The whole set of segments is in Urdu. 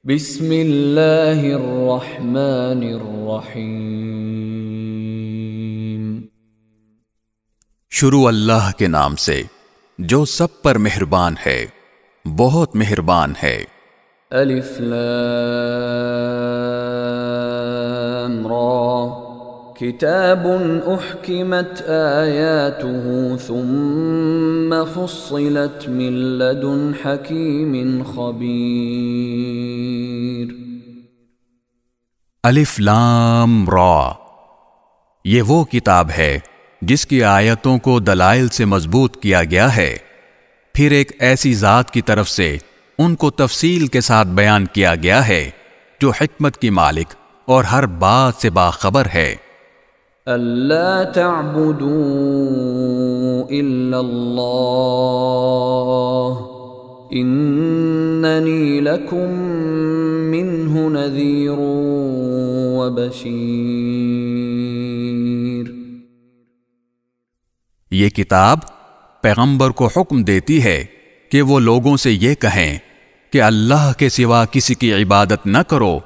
بسم اللہ الرحمن الرحیم۔ شروع اللہ کے نام سے جو سب پر مہربان ہے، بہت مہربان ہے۔ الف لام را کتاب احکمت آیاته ثم فصلت من لدن حکیم خبیر۔ الف لام را، یہ وہ کتاب ہے جس کی آیتوں کو دلائل سے مضبوط کیا گیا ہے، پھر ایک ایسی ذات کی طرف سے ان کو تفصیل کے ساتھ بیان کیا گیا ہے جو حکمت کی مالک اور ہر بات سے باخبر ہے۔ الا تعبدوا الا اللہ اننی لکم منہ نذیر وبشیر۔ یہ کتاب پیغمبر کو حکم دیتی ہے کہ وہ لوگوں سے یہ کہیں کہ اللہ کے سوا کسی کی عبادت نہ کرو،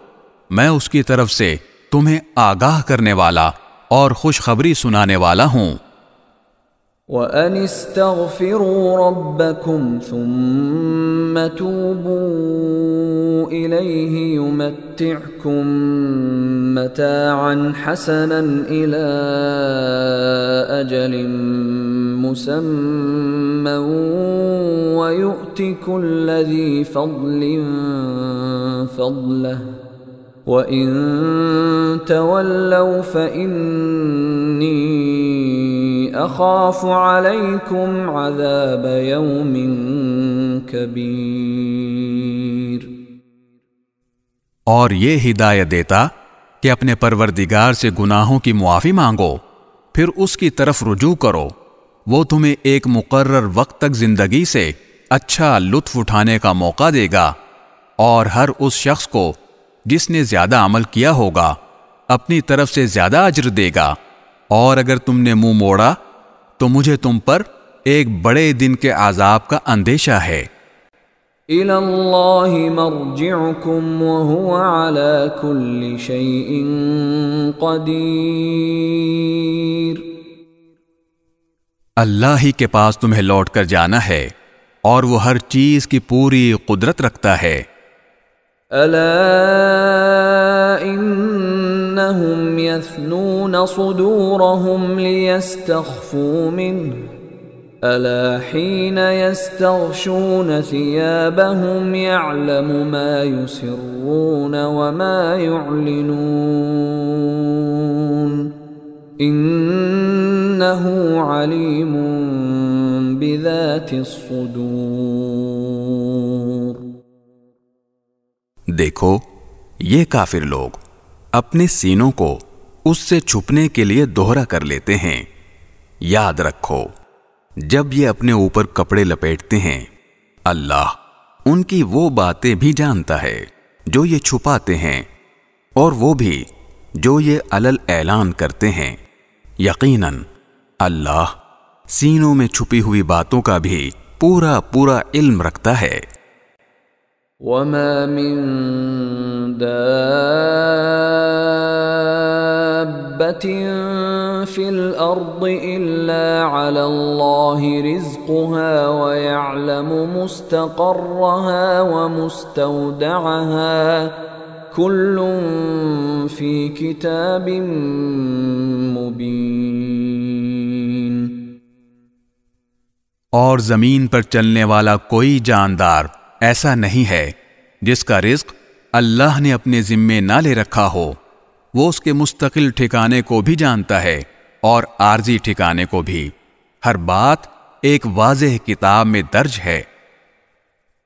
میں اس کی طرف سے تمہیں آگاہ کرنے والا اور خوشخبری سنانے والا ہوں۔ وَأَنِ اسْتَغْفِرُوا رَبَّكُمْ ثُمَّ تُوبُوا إِلَيْهِ يُمَتِّعْكُمْ مَتَاعًا حَسَنًا إِلَى أَجَلٍ مُّسَمًّى وَيُؤْتِ كُلَّ ذِي فَضْلٍ فَضْلَهُ وَإِن تَوَلَّوْا فَإِنِّي أَخَافُ عَلَيْكُمْ عَذَابَ يَوْمٍ كَبِيرٍ۔ اور یہ ہدایت دیتا کہ اپنے پروردگار سے گناہوں کی معافی مانگو، پھر اس کی طرف رجوع کرو، وہ تمہیں ایک مقرر وقت تک زندگی سے اچھا لطف اٹھانے کا موقع دے گا، اور ہر اس شخص کو جس نے زیادہ عمل کیا ہوگا اپنی طرف سے زیادہ اجر دے گا، اور اگر تم نے منہ موڑا تو مجھے تم پر ایک بڑے دن کے عذاب کا اندیشہ ہے۔ إِلَى اللَّهِ مَرْجِعُكُمْ وَهُوَ عَلَى كُلِّ شَيْءٍ قَدِيرٌ۔ اللہ ہی کے پاس تمہیں لوٹ کر جانا ہے، اور وہ ہر چیز کی پوری قدرت رکھتا ہے۔ أَلَا إِنَّهُمْ يَثْنُونَ صُدُورَهُمْ لِيَسْتَخْفُوا مِنْهُ أَلَا حِينَ يَسْتَغْشُونَ ثِيَابَهُمْ يَعْلَمُ مَا يُسِرُّونَ وَمَا يُعْلِنُونَ إِنَّهُ عَلِيمٌ بِذَاتِ الصُّدُورِ۔ دیکھو، یہ کافر لوگ اپنے سینوں کو اس سے چھپنے کے لیے دوہرا کر لیتے ہیں۔ یاد رکھو، جب یہ اپنے اوپر کپڑے لپیٹتے ہیں، اللہ ان کی وہ باتیں بھی جانتا ہے جو یہ چھپاتے ہیں، اور وہ بھی جو یہ علل اعلان کرتے ہیں۔ یقیناً اللہ سینوں میں چھپی ہوئی باتوں کا بھی پورا پورا علم رکھتا ہے۔ وَمَا مِن دَابَّةٍ فِي الْأَرْضِ إِلَّا عَلَى اللَّهِ رِزْقُهَا وَيَعْلَمُ مُسْتَقَرَّهَا وَمُسْتَوْدَعَهَا كُلٌّ فِي كِتَابٍ مُبِينٍ۔ اور زمین پر چلنے والا کوئی جاندار ایسا نہیں ہے جس کا رزق اللہ نے اپنے ذمے نہ لے رکھا ہو، وہ اس کے مستقل ٹھکانے کو بھی جانتا ہے اور عارضی ٹھکانے کو بھی، ہر بات ایک واضح کتاب میں درج ہے۔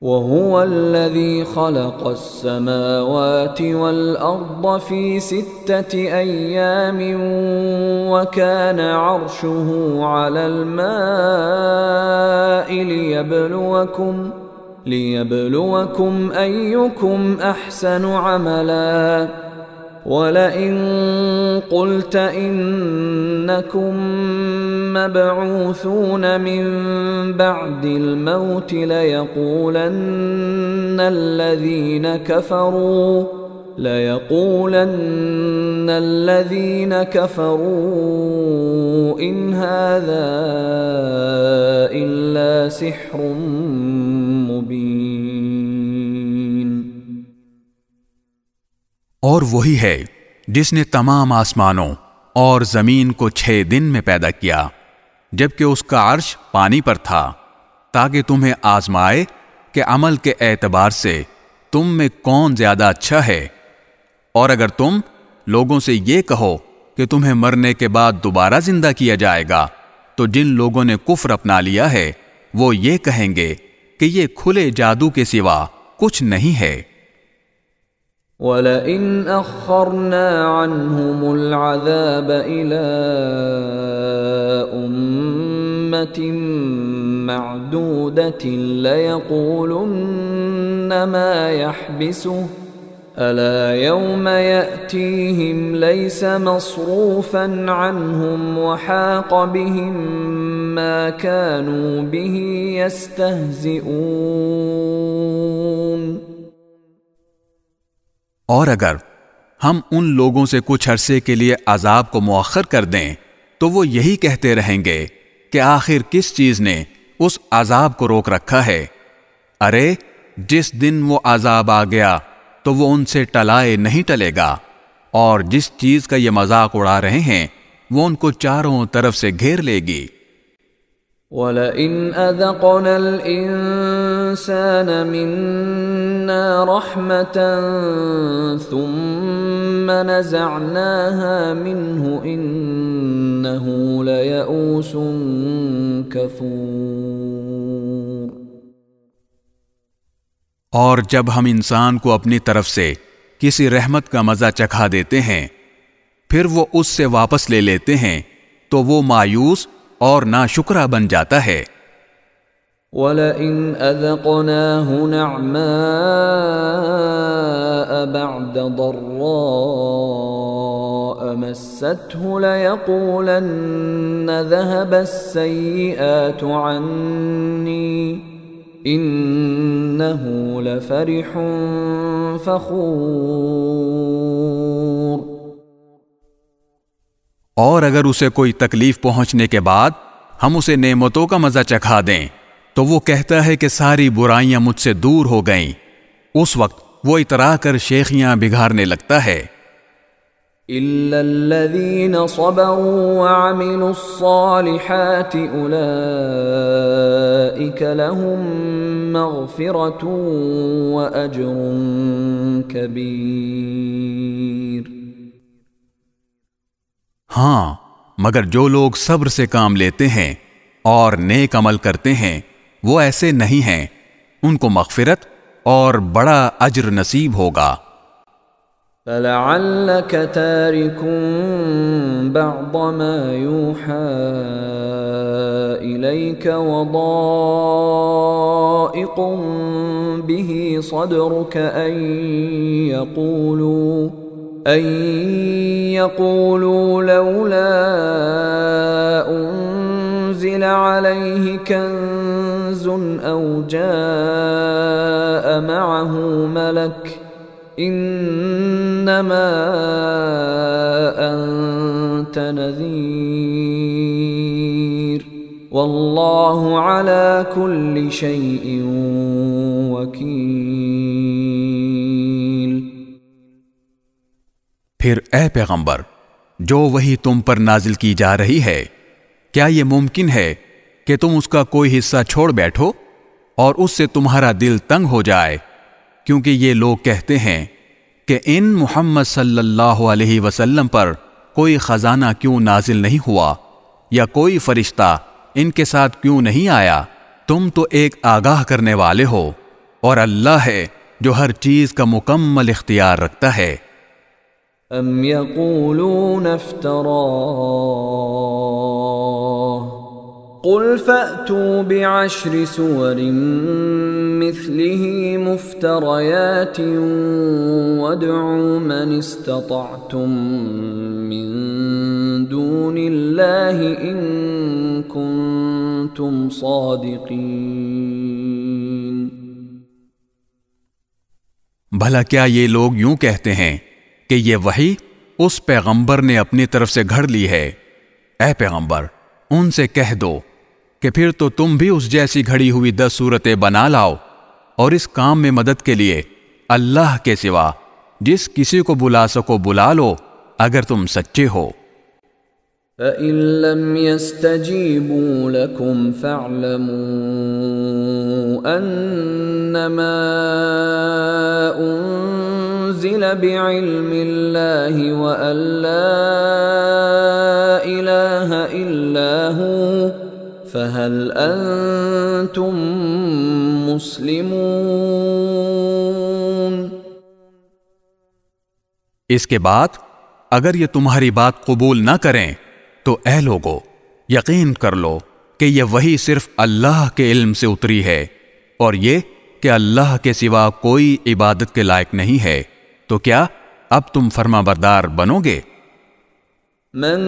وَهُوَ الَّذِي خَلَقَ السَّمَاوَاتِ وَالْأَرْضَ فِي 6 أَيَّامٍ وَكَانَ عَرْشُهُ عَلَى الْمَاءِ لِيَبْلُوَكُمْ أَيُّكُمْ أَحْسَنُ عَمَلًا وَلَئِن قُلْتَ إِنَّكُمْ مَبْعُوثُونَ مِنْ بَعْدِ الْمَوْتِ لَيَقُولَنَّ الَّذِينَ كَفَرُوا إِنْ هَذَا إِلَّا سِحْرٌ مُبِينٌ۔ اور وہی ہے جس نے تمام آسمانوں اور زمین کو 6 دن میں پیدا کیا، جبکہ اس کا عرش پانی پر تھا، تاکہ تمہیں آزمائے کہ عمل کے اعتبار سے تم میں کون زیادہ اچھا ہے۔ اور اگر تم لوگوں سے یہ کہو کہ تمہیں مرنے کے بعد دوبارہ زندہ کیا جائے گا، تو جن لوگوں نے کفر اپنا لیا ہے وہ یہ کہیں گے کہ یہ کھلے جادو کے سوا کچھ نہیں ہے۔ وَلَئِنْ أَخَّرْنَا عَنْهُمُ الْعَذَابَ إِلَىٰ أُمَّةٍ مَّعْدُودَةٍ لَيَقُولُنَّ مَا يَحْبِسُهُ أَلَا يَوْمَ يَأْتِيهِمْ لَيْسَ مَصْرُوفًا عَنْهُمْ وَحَاقَ بِهِمْ مَا كَانُوا بِهِ يَسْتَهْزِئُونَ۔ اور اگر ہم ان لوگوں سے کچھ عرصے کے لیے عذاب کو مؤخر کر دیں تو وہ یہی کہتے رہیں گے کہ آخر کس چیز نے اس عذاب کو روک رکھا ہے؟ ارے جس دن وہ عذاب آ گیا تو وہ ان سے ٹلائے نہیں ٹلے گا، اور جس چیز کا یہ مذاق اڑا رہے ہیں وہ ان کو چاروں طرف سے گھیر لے گی۔ وَلَئِنْ أَذَقْنَا الْإِنسَانَ مِنَّا رَحْمَةً ثُمَّ نَزَعْنَاهَا مِنْهُ إِنَّهُ لَيَئُوسٌ كَفُورٌ۔ اور جب ہم انسان کو اپنی طرف سے کسی رحمت کا مزہ چکھا دیتے ہیں پھر وہ اس سے واپس لے لیتے ہیں تو وہ مایوس اور ناشکرا بن جاتا ہے۔ وَلَئِنْ أَذَقْنَاهُ نَعْمَاءَ بَعْدَ ضَرَّاءَ مَسَّتْهُ لَيَقُولَنَّ ذَهَبَ السَّيِّئَاتُ عَنِّي إِنَّهُ لَفَرِحٌ فَخُورٌ۔ اور اگر اسے کوئی تکلیف پہنچنے کے بعد ہم اسے نعمتوں کا مزہ چکھا دیں تو وہ کہتا ہے کہ ساری برائیاں مجھ سے دور ہو گئیں، اس وقت وہ اترا کر شیخیاں بگھارنے لگتا ہے۔ إِلَّا الَّذِينَ صَبَرُوا وَعَمِلُوا الصَّالِحَاتِ أُولَئِكَ لَهُم مَّغْفِرَةٌ وَأَجْرٌ كَبِيرٌ۔ ہاں، مگر جو لوگ صبر سے کام لیتے ہیں اور نیک عمل کرتے ہیں وہ ایسے نہیں ہیں، ان کو مغفرت اور بڑا اجر نصیب ہوگا۔ فَلَعَلَّكَ تَارِكٌ بَعْضَ مَا يُوحَىٰ إِلَيْكَ وَضَائِقٌ بِهِ صَدْرُكَ أَن يَقُولُوا لَوْلَا أُنزِلَ عَلَيْهِ كَنزٌ أَوْ جَاءَ مَعَهُ مَلَكٌ إِنَّمَا أَنتَ نَذِيرٌ وَاللَّهُ عَلَى كُلِّ شَيْءٍ وَكِيلٌ۔ پھر اے پیغمبر، جو وحی تم پر نازل کی جا رہی ہے، کیا یہ ممکن ہے کہ تم اس کا کوئی حصہ چھوڑ بیٹھو اور اس سے تمہارا دل تنگ ہو جائے؟ کیونکہ یہ لوگ کہتے ہیں کہ ان محمد صلی اللہ علیہ وسلم پر کوئی خزانہ کیوں نازل نہیں ہوا یا کوئی فرشتہ ان کے ساتھ کیوں نہیں آیا؟ تم تو ایک آگاہ کرنے والے ہو، اور اللہ ہے جو ہر چیز کا مکمل اختیار رکھتا ہے۔ ام یقولون افتراه قل فأتوا بعشر سور مثله مفتريات وادعوا من استطعتم من دون الله إن كنتم صادقين۔ بھلا کیا یہ لوگ یوں کہتے ہیں کہ یہ وحی اس پیغمبر نے اپنی طرف سے گھڑ لی ہے؟ اے پیغمبر، ان سے کہہ دو کہ پھر تو تم بھی اس جیسی گھڑی ہوئی 10 صورتیں بنا لاؤ، اور اس کام میں مدد کے لیے اللہ کے سوا جس کسی کو بلا سکو بلا لو اگر تم سچے ہو۔ فَإِن لَّمْ يَسْتَجِيبُوا لَكُمْ فَاعْلَمُوا أَنَّمَا أُنزِلَ بِعِلْمِ اللَّهِ وَأَن لَّا إِلَٰهَ إِلَّا هُوَ فَهَلْ أَنتُم مُّسْلِمُونَ۔ اس کے بعد اگر یہ تمہاری بات قبول نہ کریں تو اے لوگو یقین کر لو کہ یہ وحی صرف اللہ کے علم سے اتری ہے، اور یہ کہ اللہ کے سوا کوئی عبادت کے لائق نہیں ہے، تو کیا اب تم فرما بردار بنو گے؟ من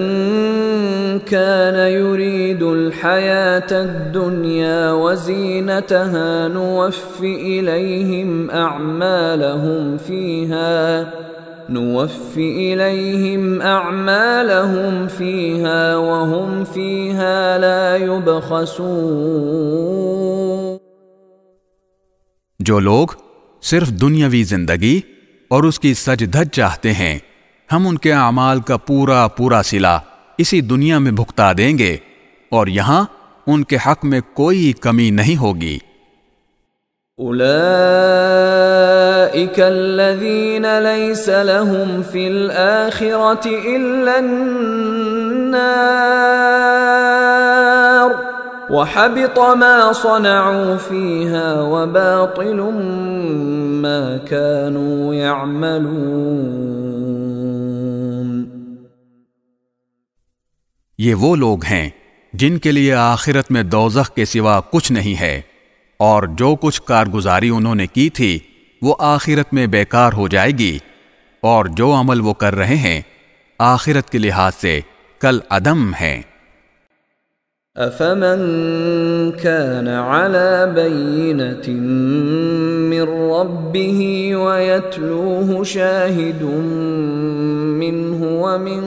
كان يريد الحياة الدنيا وزينتها نوفِ إليهم أعمالهم فيها وهم فيها لا يبخسون۔ جو لوگ صرف دنیاوی زندگی اور اس کی سج دھج چاہتے ہیں، ہم ان کے اعمال کا پورا پورا صلہ اسی دنیا میں بھگتا دیں گے، اور یہاں ان کے حق میں کوئی کمی نہیں ہوگی۔ أولئك الذين ليس لهم في الآخرة إلا النار وحبط ما صنعوا فيها وباطل ما كانوا يعملون۔ یہ وہ لوگ ہیں جن کے لیے آخرت میں دوزخ کے سوا کچھ نہیں ہے، اور جو کچھ کارگزاری انہوں نے کی تھی وہ آخرت میں بیکار ہو جائے گی، اور جو عمل وہ کر رہے ہیں آخرت کے لحاظ سے کل عدم ہیں۔ أفمن كان على بينة من ربه ويتلوه شاهد منه ومن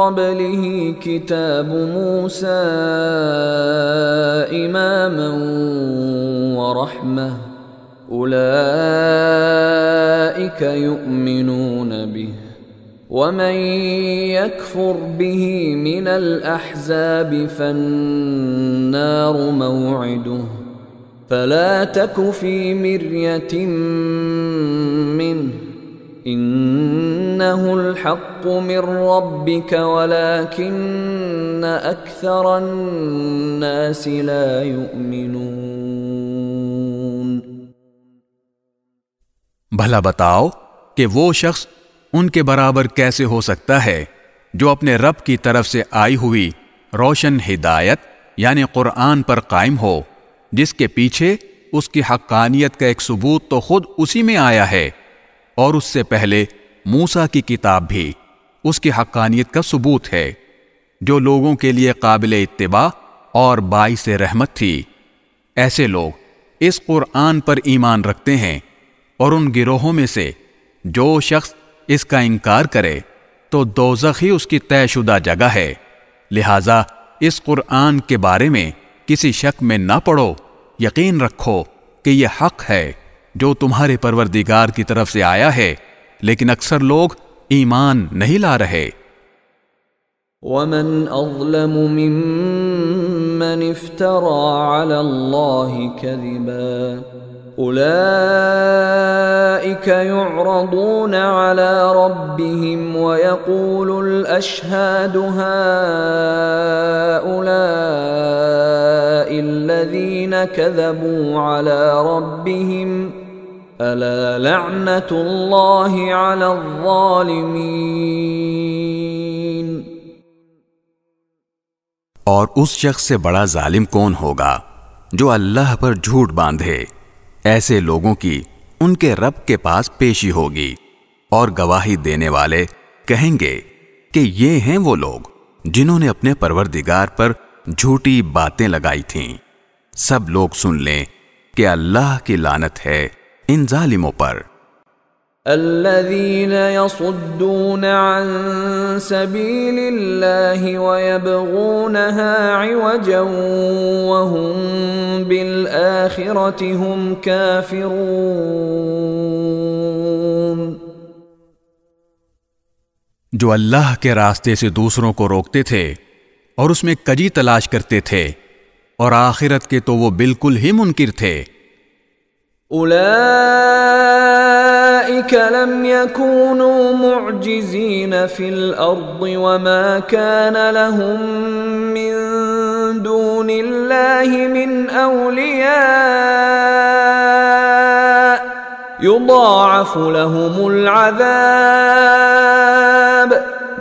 قبله كتاب موسى إماما ورحمة أولئك يؤمنون به ومن يكفر به من الأحزاب فالنار موعده فلا تك في مرية منه إنه الحق من ربك ولكن أكثر الناس لا يؤمنون۔ بھلا بتاؤ کہ وہ شخص ان کے برابر کیسے ہو سکتا ہے جو اپنے رب کی طرف سے آئی ہوئی روشن ہدایت یعنی قرآن پر قائم ہو، جس کے پیچھے اس کی حقانیت کا ایک ثبوت تو خود اسی میں آیا ہے، اور اس سے پہلے موسیٰ کی کتاب بھی اس کی حقانیت کا ثبوت ہے، جو لوگوں کے لیے قابل اتباع اور باعث رحمت تھی۔ ایسے لوگ اس قرآن پر ایمان رکھتے ہیں، اور ان گروہوں میں سے جو شخص اس کا انکار کرے تو دوزخ ہی اس کی طے شدہ جگہ ہے، لہذا اس قرآن کے بارے میں کسی شک میں نہ پڑو، یقین رکھو کہ یہ حق ہے جو تمہارے پروردگار کی طرف سے آیا ہے، لیکن اکثر لوگ ایمان نہیں لا رہے۔ ومن اظلم ممن افترى على الله كذبا أولئك يعرضون على ربهم ويقول الأشهاد هؤلاء الذين كذبوا على ربهم ألا لعنة الله على الظالمين۔ اور اس شخص سے بڑا ظالم کون ہوگا جو اللہ پر جھوٹ باندھے؟ ایسے لوگوں کی ان کے رب کے پاس پیشی ہوگی۔ اور گواہی دینے والے کہیں گے کہ یہ ہیں وہ لوگ جنہوں نے اپنے پروردگار پر جھوٹی باتیں لگائی تھیں۔ سب لوگ سن لیں کہ اللہ کی لعنت ہے ان ظالموں پر۔ الذين يصدون عن سبيل الله ويبغونها عوجا وهم بالآخرة هم كافرون، جو اللہ کے راستے سے دوسروں کو روکتے تھے اور اس میں کجی تلاش کرتے تھے، اور آخرت کے تو وہ بالکل ہی منکر تھے۔ أولئك لم يكونوا معجزين في الأرض وما كان لهم من دون الله من أولياء يضاعف لهم العذاب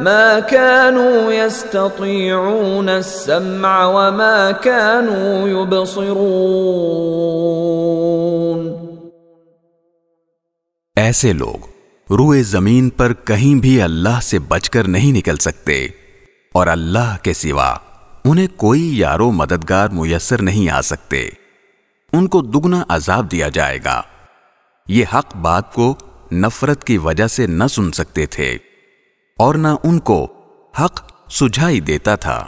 ما كانوا يستطيعون السمع وما كانوا يبصرون۔ ایسے لوگ روئے زمین پر کہیں بھی اللہ سے بچ کر نہیں نکل سکتے، اور اللہ کے سوا انہیں کوئی یارو مددگار میسر نہیں آ سکتے۔ ان کو دگنا عذاب دیا جائے گا۔ یہ حق بات کو نفرت کی وجہ سے نہ سن سکتے تھے، اور نہ ان کو حق سجھائی دیتا تھا۔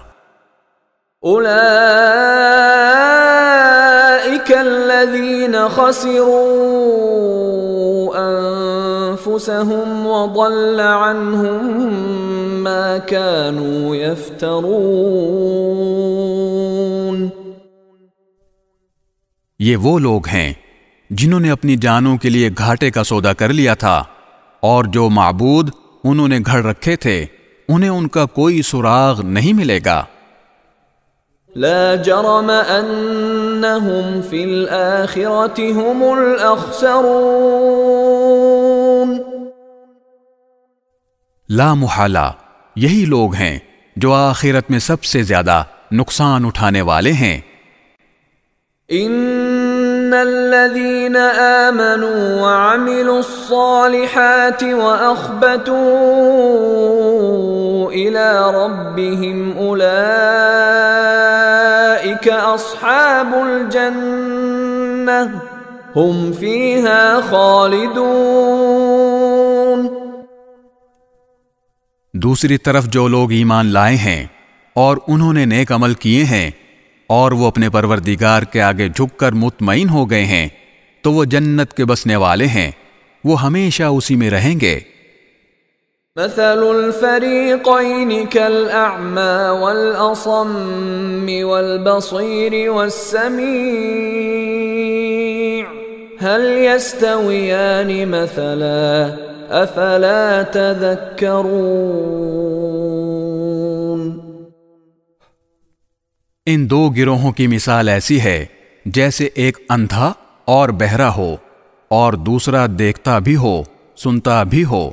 اولئک الذین خسروا انفسهم وضل عنهم ما كانوا يفترون۔ یہ وہ لوگ ہیں جنہوں نے اپنی جانوں کے لیے گھاٹے کا سودا کر لیا تھا، اور جو معبود انہوں نے گھڑ رکھے تھے انہیں ان کا کوئی سراغ نہیں ملے گا۔ لا جرم انہم فی الآخرة هم الاخسرون۔ لا محالہ یہی لوگ ہیں جو آخرت میں سب سے زیادہ نقصان اٹھانے والے ہیں۔ ان الذين آمنوا وعملوا الصالحات واخبتوا الى ربهم اولئك اصحاب الجنة هم فيها خالدون۔ دوسری طرف جو لوگ ایمان لائے ہیں اور انہوں نے نیک عمل کیے ہیں اور وہ اپنے پروردگار کے آگے جھک کر مطمئن ہو گئے ہیں تو وہ جنت کے بسنے والے ہیں، وہ ہمیشہ اسی میں رہیں گے۔ مثل الفریقین کالأعمى والأصم والبصیر والسمیع هل يستویان مثلا افلا تذکرون۔ ان دو گروہوں کی مثال ایسی ہے جیسے ایک اندھا اور بہرا ہو اور دوسرا دیکھتا بھی ہو سنتا بھی ہو،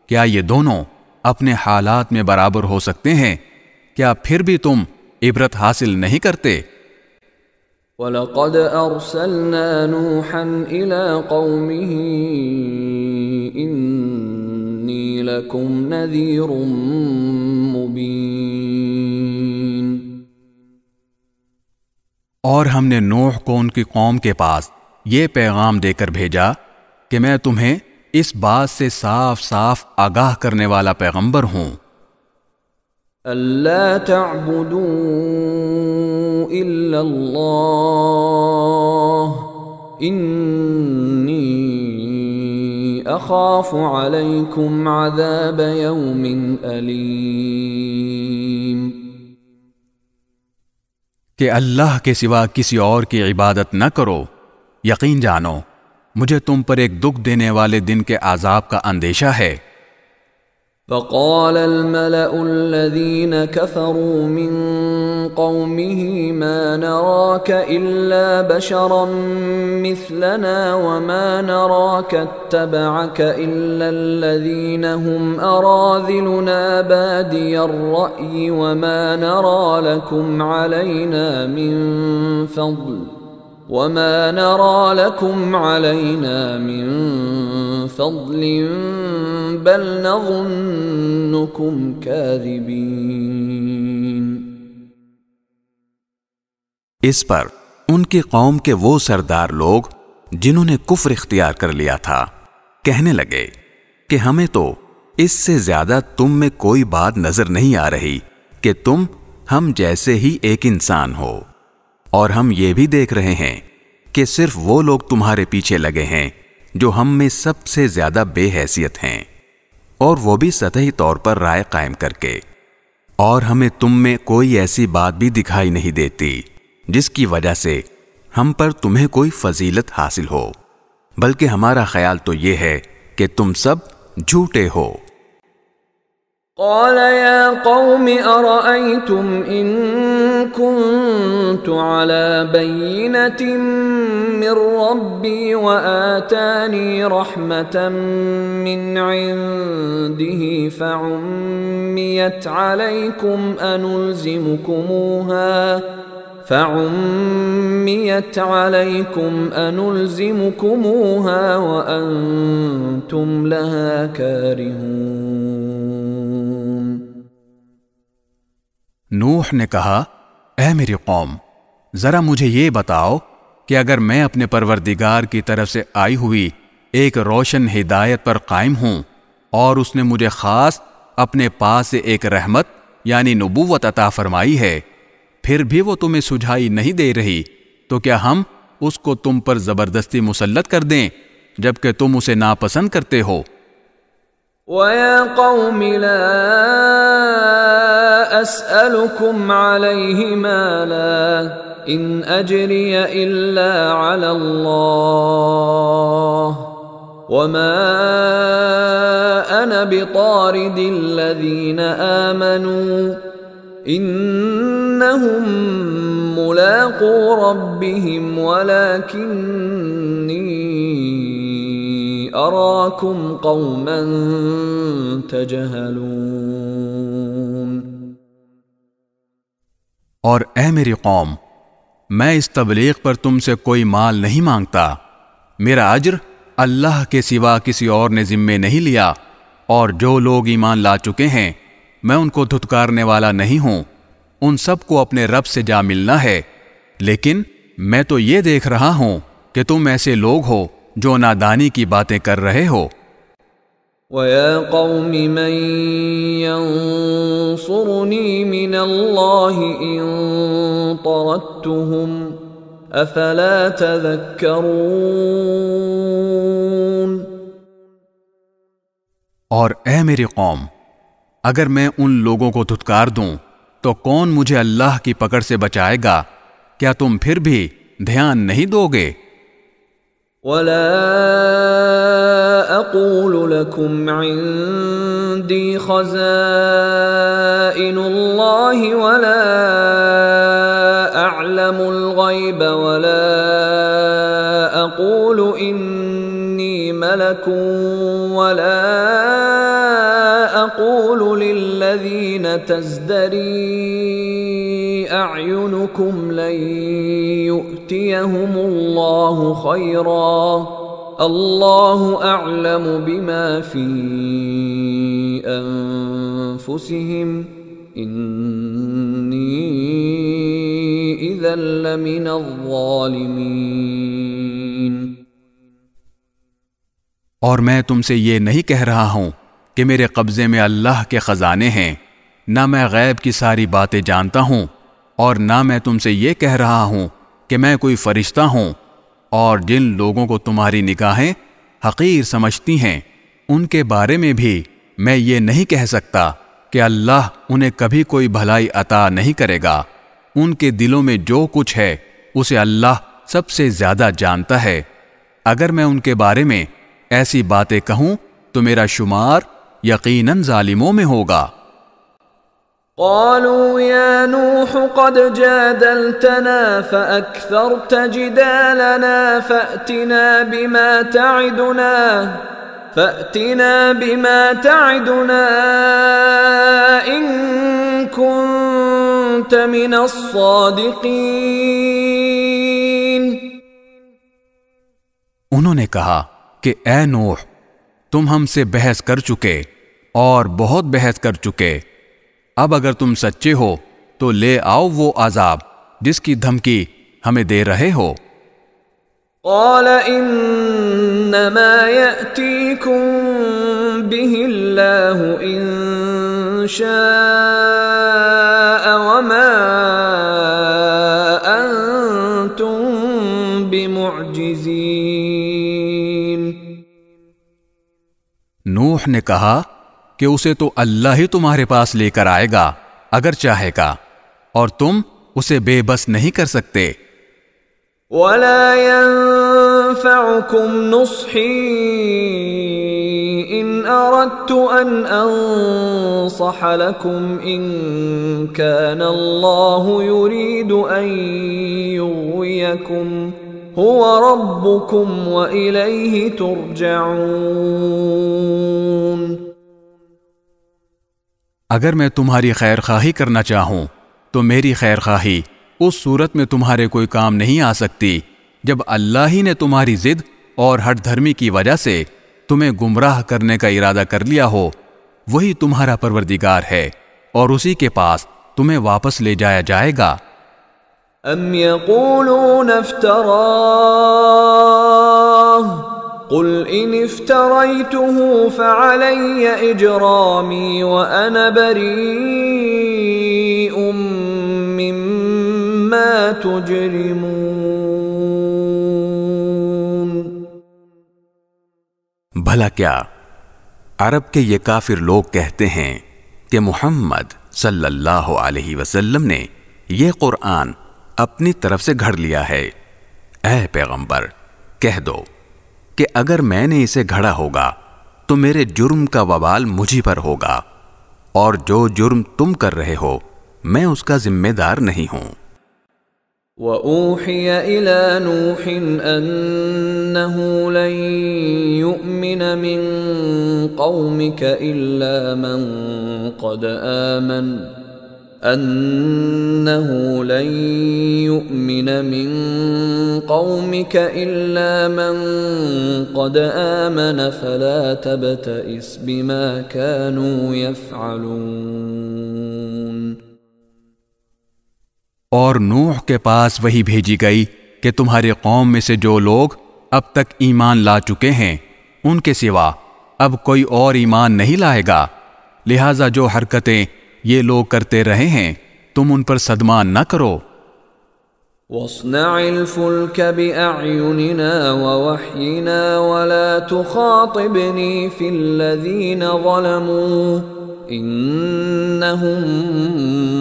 کیا یہ دونوں اپنے حالات میں برابر ہو سکتے ہیں؟ کیا پھر بھی تم عبرت حاصل نہیں کرتے؟ وَلَقَدْ أَرْسَلْنَا نُوحًا إِلَىٰ قَوْمِهِ إِنِّي لَكُمْ نَذِيرٌ مُبِينٌ۔ اور ہم نے نوح کو ان کی قوم کے پاس یہ پیغام دے کر بھیجا کہ میں تمہیں اس بات سے صاف صاف آگاہ کرنے والا پیغمبر ہوں۔ أَلَّا تَعْبُدُوا إِلَّا اللَّهَ إِنِّي أَخَافُ عَلَيْكُمْ عَذَابَ يَوْمٍ أَلِيمٍ۔ کہ اللہ کے سوا کسی اور کی عبادت نہ کرو، یقین جانو مجھے تم پر ایک دکھ دینے والے دن کے عذاب کا اندیشہ ہے۔ فقال الملأ الذين كفروا من قومه ما نراك إلا بشرا مثلنا وما نراك اتبعك إلا الذين هم أراذلنا بادي الرأي وما نرى لكم علينا من فضل وما نرى لكم علينا من فضل بل نظنكم كاذبين۔ اس پر ان کی قوم کے وہ سردار لوگ جنہوں نے کفر اختیار کر لیا تھا کہنے لگے کہ ہمیں تو اس سے زیادہ تم میں کوئی بات نظر نہیں آ رہی کہ تم ہم جیسے ہی ایک انسان ہو، اور ہم یہ بھی دیکھ رہے ہیں کہ صرف وہ لوگ تمہارے پیچھے لگے ہیں جو ہم میں سب سے زیادہ بے حیثیت ہیں، اور وہ بھی سطحی طور پر رائے قائم کر کے، اور ہمیں تم میں کوئی ایسی بات بھی دکھائی نہیں دیتی جس کی وجہ سے ہم پر تمہیں کوئی فضیلت حاصل ہو، بلکہ ہمارا خیال تو یہ ہے کہ تم سب جھوٹے ہو۔ قال يا قوم أرأيتم إن كنت على بينة من ربي وآتاني رحمة من عنده فعميت عليكم أنلزمكموها وأنتم لها كارهون۔ نوح نے کہا، اے میری قوم، ذرا مجھے یہ بتاؤ کہ اگر میں اپنے پروردگار کی طرف سے آئی ہوئی ایک روشن ہدایت پر قائم ہوں اور اس نے مجھے خاص اپنے پاس سے ایک رحمت یعنی نبوت عطا فرمائی ہے، پھر بھی وہ تمہیں سجھائی نہیں دے رہی، تو کیا ہم اس کو تم پر زبردستی مسلط کر دیں جبکہ تم اسے ناپسند کرتے ہو؟ وَيَا قَوْمِ لَا أَسْأَلُكُمْ عَلَيْهِ مَالًا إِنْ أَجْرِيَ إِلَّا عَلَى اللَّهِ وَمَا أَنَا بِطَارِدِ الَّذِينَ آمَنُوا إِنَّهُمْ مُلَاقُو رَبِّهِمْ وَلَكِنِّي أَرَاكُمْ قَوْمًا تَجْهَلُونَ۔ اور اے میری قوم، میں اس تبلیغ پر تم سے کوئی مال نہیں مانگتا، میرا اجر اللہ کے سوا کسی اور نے ذمے نہیں لیا، اور جو لوگ ایمان لا چکے ہیں میں ان کو دھتکارنے والا نہیں ہوں، ان سب کو اپنے رب سے جا ملنا ہے، لیکن میں تو یہ دیکھ رہا ہوں کہ تم ایسے لوگ ہو جو نادانی کی باتیں کر رہے ہو۔ وَيَا قَوْمِ مَن يَنصُرُنِي مِنَ اللَّهِ إِن طَرَدتُّهُمْ أَفَلَا تَذَكَّرُونَ۔ اور اے میری قوم، اگر میں ان لوگوں کو دھتکار دوں تو کون مجھے اللہ کی پکڑ سے بچائے گا؟ کیا تم پھر بھی دھیان نہیں دو گے؟ وَلَا أَقُولُ لَكُمْ عِندِي خَزَائِنُ اللَّهِ وَلَا أَعْلَمُ الْغَيْبَ وَلَا أَقُولُ إِنِّي مَلَكٌ وَلَا أَقُولُ لِلَّذِينَ تَزْدَرِي أَعْيُنُكُمْ لَن يُؤْتِيَهُمُ اللَّهُ خَيْرًا اللَّهُ أَعْلَمُ بِمَا فِي أَنفُسِهِمْ إِنِّي إِذًا لَّمِنَ الظَّالِمِينَ۔ اور میں تم سے یہ نہیں کہہ رہا ہوں کہ میرے قبضے میں اللہ کے خزانے ہیں، نہ میں غیب کی ساری باتیں جانتا ہوں، اور نہ میں تم سے یہ کہہ رہا ہوں کہ میں کوئی فرشتہ ہوں، اور جن لوگوں کو تمہاری نگاہیں حقیر سمجھتی ہیں ان کے بارے میں بھی میں یہ نہیں کہہ سکتا کہ اللہ انہیں کبھی کوئی بھلائی عطا نہیں کرے گا۔ ان کے دلوں میں جو کچھ ہے اسے اللہ سب سے زیادہ جانتا ہے۔ اگر میں ان کے بارے میں ایسی باتیں کہوں تو میرا شمار یقیناً ظالموں میں ہوگا۔ قالوا يا نوح قد جادلتنا فأكثرت جدالنا فأتنا بما تعدنا إن كنت من الصادقين۔ انہوں نے کہا کہ اے نوح، تم ہم سے بحث کر چکے اور بہت بحث کر چکے، اب اگر تم سچے ہو تو لے آؤ وہ عذاب جس کی دھمکی ہمیں دے رہے ہو۔ قال انما يأتيكم به الله ان شاء وما انتم بمعجزين۔ نوح نے کہا کہ اسے تو اللہ ہی تمہارے پاس لے کر آئے گا اگر چاہے گا، اور تم اسے بے بس نہیں کر سکتے۔ ولا ينفعكم نصحي ان اردت ان انصح لكم ان كان الله يريد ان يغويكم هو ربكم واليه ترجعون۔ اگر میں تمہاری خیر خواہی کرنا چاہوں تو میری خیر خواہی اس صورت میں تمہارے کوئی کام نہیں آ سکتی جب اللہ ہی نے تمہاری ضد اور ہٹ دھرمی کی وجہ سے تمہیں گمراہ کرنے کا ارادہ کر لیا ہو۔ وہی تمہارا پروردگار ہے اور اسی کے پاس تمہیں واپس لے جایا جائے گا۔ ام یقولون افتراہ قل ان افتریته فعلی اجرامی وانا بریء مما تجرمون۔ بھلا کیا عرب کے یہ کافر لوگ کہتے ہیں کہ محمد صلی اللہ علیہ وسلم نے یہ قرآن اپنی طرف سے گھڑ لیا ہے۔ اے پیغمبر، کہہ دو کہ اگر میں نے اسے گھڑا ہوگا تو میرے جرم کا وبال مجھی پر ہوگا، اور جو جرم تم کر رہے ہو میں اس کا ذمہ دار نہیں ہوں۔ وَأُوحِيَ إِلَى نُوحٍ أَنَّهُ لَن يُؤْمِنَ مِن قَوْمِكَ إِلَّا مَن قَدْ آمَنَ فَلَا تَبْتَئِسْ بِمَا كَانُوا يَفْعَلُونَ۔ اور نوح کے پاس وہی بھیجی گئی کہ تمہاری قوم میں سے جو لوگ اب تک ایمان لا چکے ہیں ان کے سوا اب کوئی اور ایمان نہیں لائے گا، لہٰذا جو حرکتیں یہ لوگ کرتے رہے ہیں تم ان پر صدمہ نہ کرو۔ وَاصْنَعِ الْفُلْكَ بِأَعْيُنِنَا وَوَحْيِنَا وَلَا تُخَاطِبْنِي فِي الَّذِينَ ظَلَمُوا انہم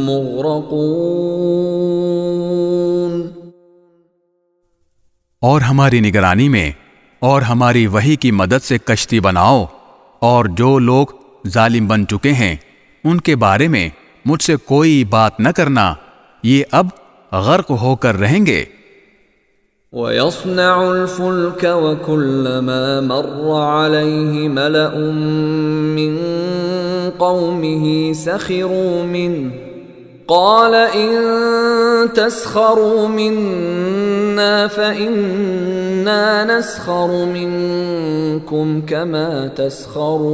مغرقون۔ اور ہماری نگرانی میں اور ہماری وحی کی مدد سے کشتی بناؤ، اور جو لوگ ظالم بن چکے ہیں ان کے بارے میں مجھ سے کوئی بات نہ کرنا، یہ اب غرق ہو کر رہیں گے۔ وَيَصْنَعُ الْفُلْكَ وَكُلَّمَا مَرَّ عَلَيْهِ مَلَأٌ مِّن قَوْمِهِ سَخِرُوا مِنْهُ قَالَ إِن تَسْخَرُوا مِنَّا فَإِنَّا نَسْخَرُ مِنكُمْ كَمَا تَسْخَرُونَ۔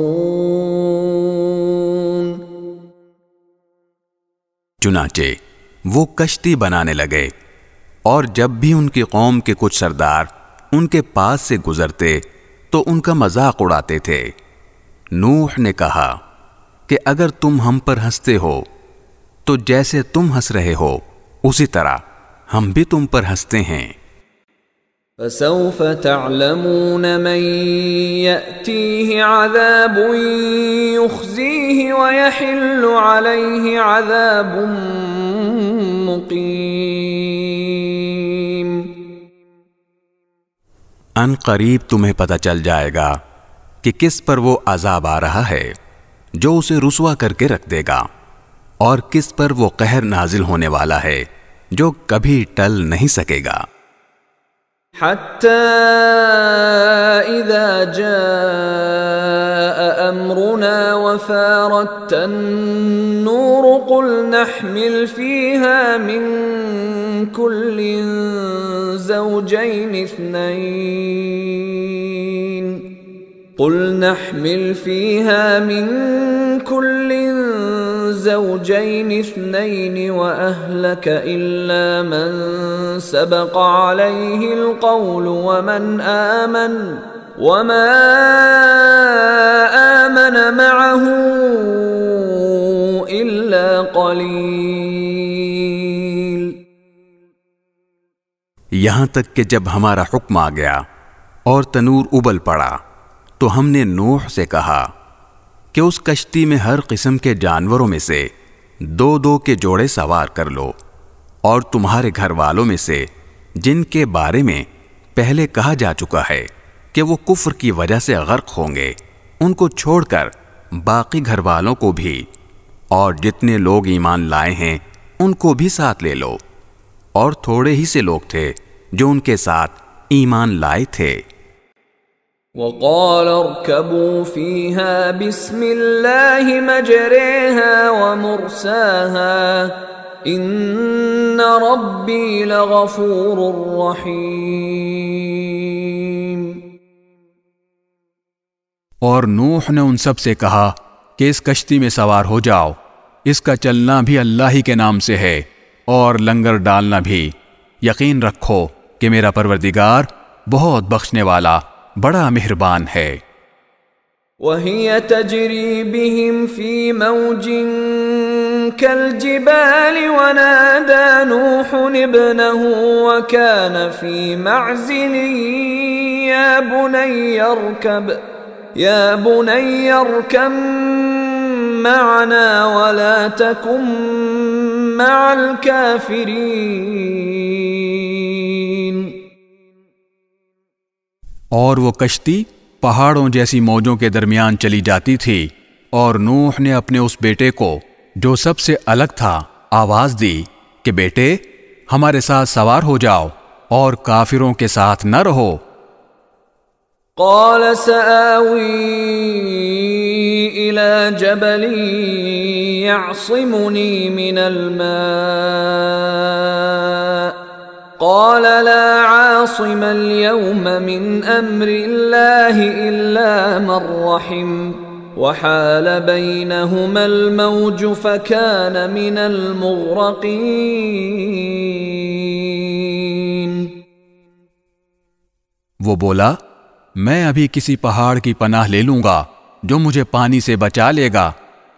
چنانچہ وہ کشتی بنانے لگے، اور جب بھی ان کی قوم کے کچھ سردار ان کے پاس سے گزرتے تو ان کا مذاق اڑاتے تھے۔ نوح نے کہا کہ اگر تم ہم پر ہنستے ہو تو جیسے تم ہنس رہے ہو اسی طرح ہم بھی تم پر ہنستے ہیں۔ فَسَوْفَ تَعْلَمُونَ مَن يَأْتِيهِ عَذَابٌ يُخْزِيهِ وَيَحِلُّ عَلَيْهِ عَذَابٌ مُقِيمٌ۔ ان قریب تمہیں پتہ چل جائے گا کہ کس پر وہ عذاب آ رہا ہے جو اسے رسوا کر کے رکھ دے گا، اور کس پر وہ قہر نازل ہونے والا ہے جو کبھی ٹل نہیں سکے گا۔ حَتَّى إِذَا جَاءَ أَمْرُنَا وَفَارَتِ النُّورُ قُلْ نَحْمِلُ فِيهَا مِن كُلٍّ زَوْجَيْنِ اثْنَيْنِ قل نحمل فيها من كل زوجين اثنين وأهلك إلا من سبق عليه القول وما آمن معه إلا قليل. یہاں تک کہ جب ہمارا حکم آ گیا اور تنور ابل پڑا تو ہم نے نوح سے کہا کہ اس کشتی میں ہر قسم کے جانوروں میں سے 2 کے جوڑے سوار کر لو، اور تمہارے گھر والوں میں سے جن کے بارے میں پہلے کہا جا چکا ہے کہ وہ کفر کی وجہ سے غرق ہوں گے، ان کو چھوڑ کر باقی گھر والوں کو بھی، اور جتنے لوگ ایمان لائے ہیں ان کو بھی ساتھ لے لو. اور تھوڑے ہی سے لوگ تھے جو ان کے ساتھ ایمان لائے تھے. وقال اركبوا فيها بسم الله مجريها ومرساها إن ربي لغفور رحيم. اور نوح نے ان سب سے کہا کہ اس کشتی میں سوار ہو جاؤ، اس کا چلنا بھی اللہ ہی کے نام سے ہے اور لنگر ڈالنا بھی. یقین رکھو کہ میرا پروردگار بہت بخشنے والا بڑا مہربان ہے. وَهِيَ تَجْرِي بِهِمْ فِي مَوْجٍ كَالْجِبَالِ وَنَادَى نُوحٌ ابْنَهُ وَكَانَ فِي مَعْزِلٍ يَا بُنَيَّ ارْكَبْ مَعَنَا وَلَا تَكُن مَّعَ الْكَافِرِينَ. اور وہ کشتی پہاڑوں جیسی موجوں کے درمیان چلی جاتی تھی، اور نوح نے اپنے اس بیٹے کو جو سب سے الگ تھا آواز دی کہ بیٹے ہمارے ساتھ سوار ہو جاؤ اور کافروں کے ساتھ نہ رہو. قال سآوي إلى جبل يعصمني من الماء قال لا عاصم اليوم من أمر الله إلا من رحم وحال بينهما الموج فكان من المغرقين. وہ بولا میں ابھی کسی پہاڑ کی پناہ لے لوں گا جو مجھے پانی سے بچا لے گا.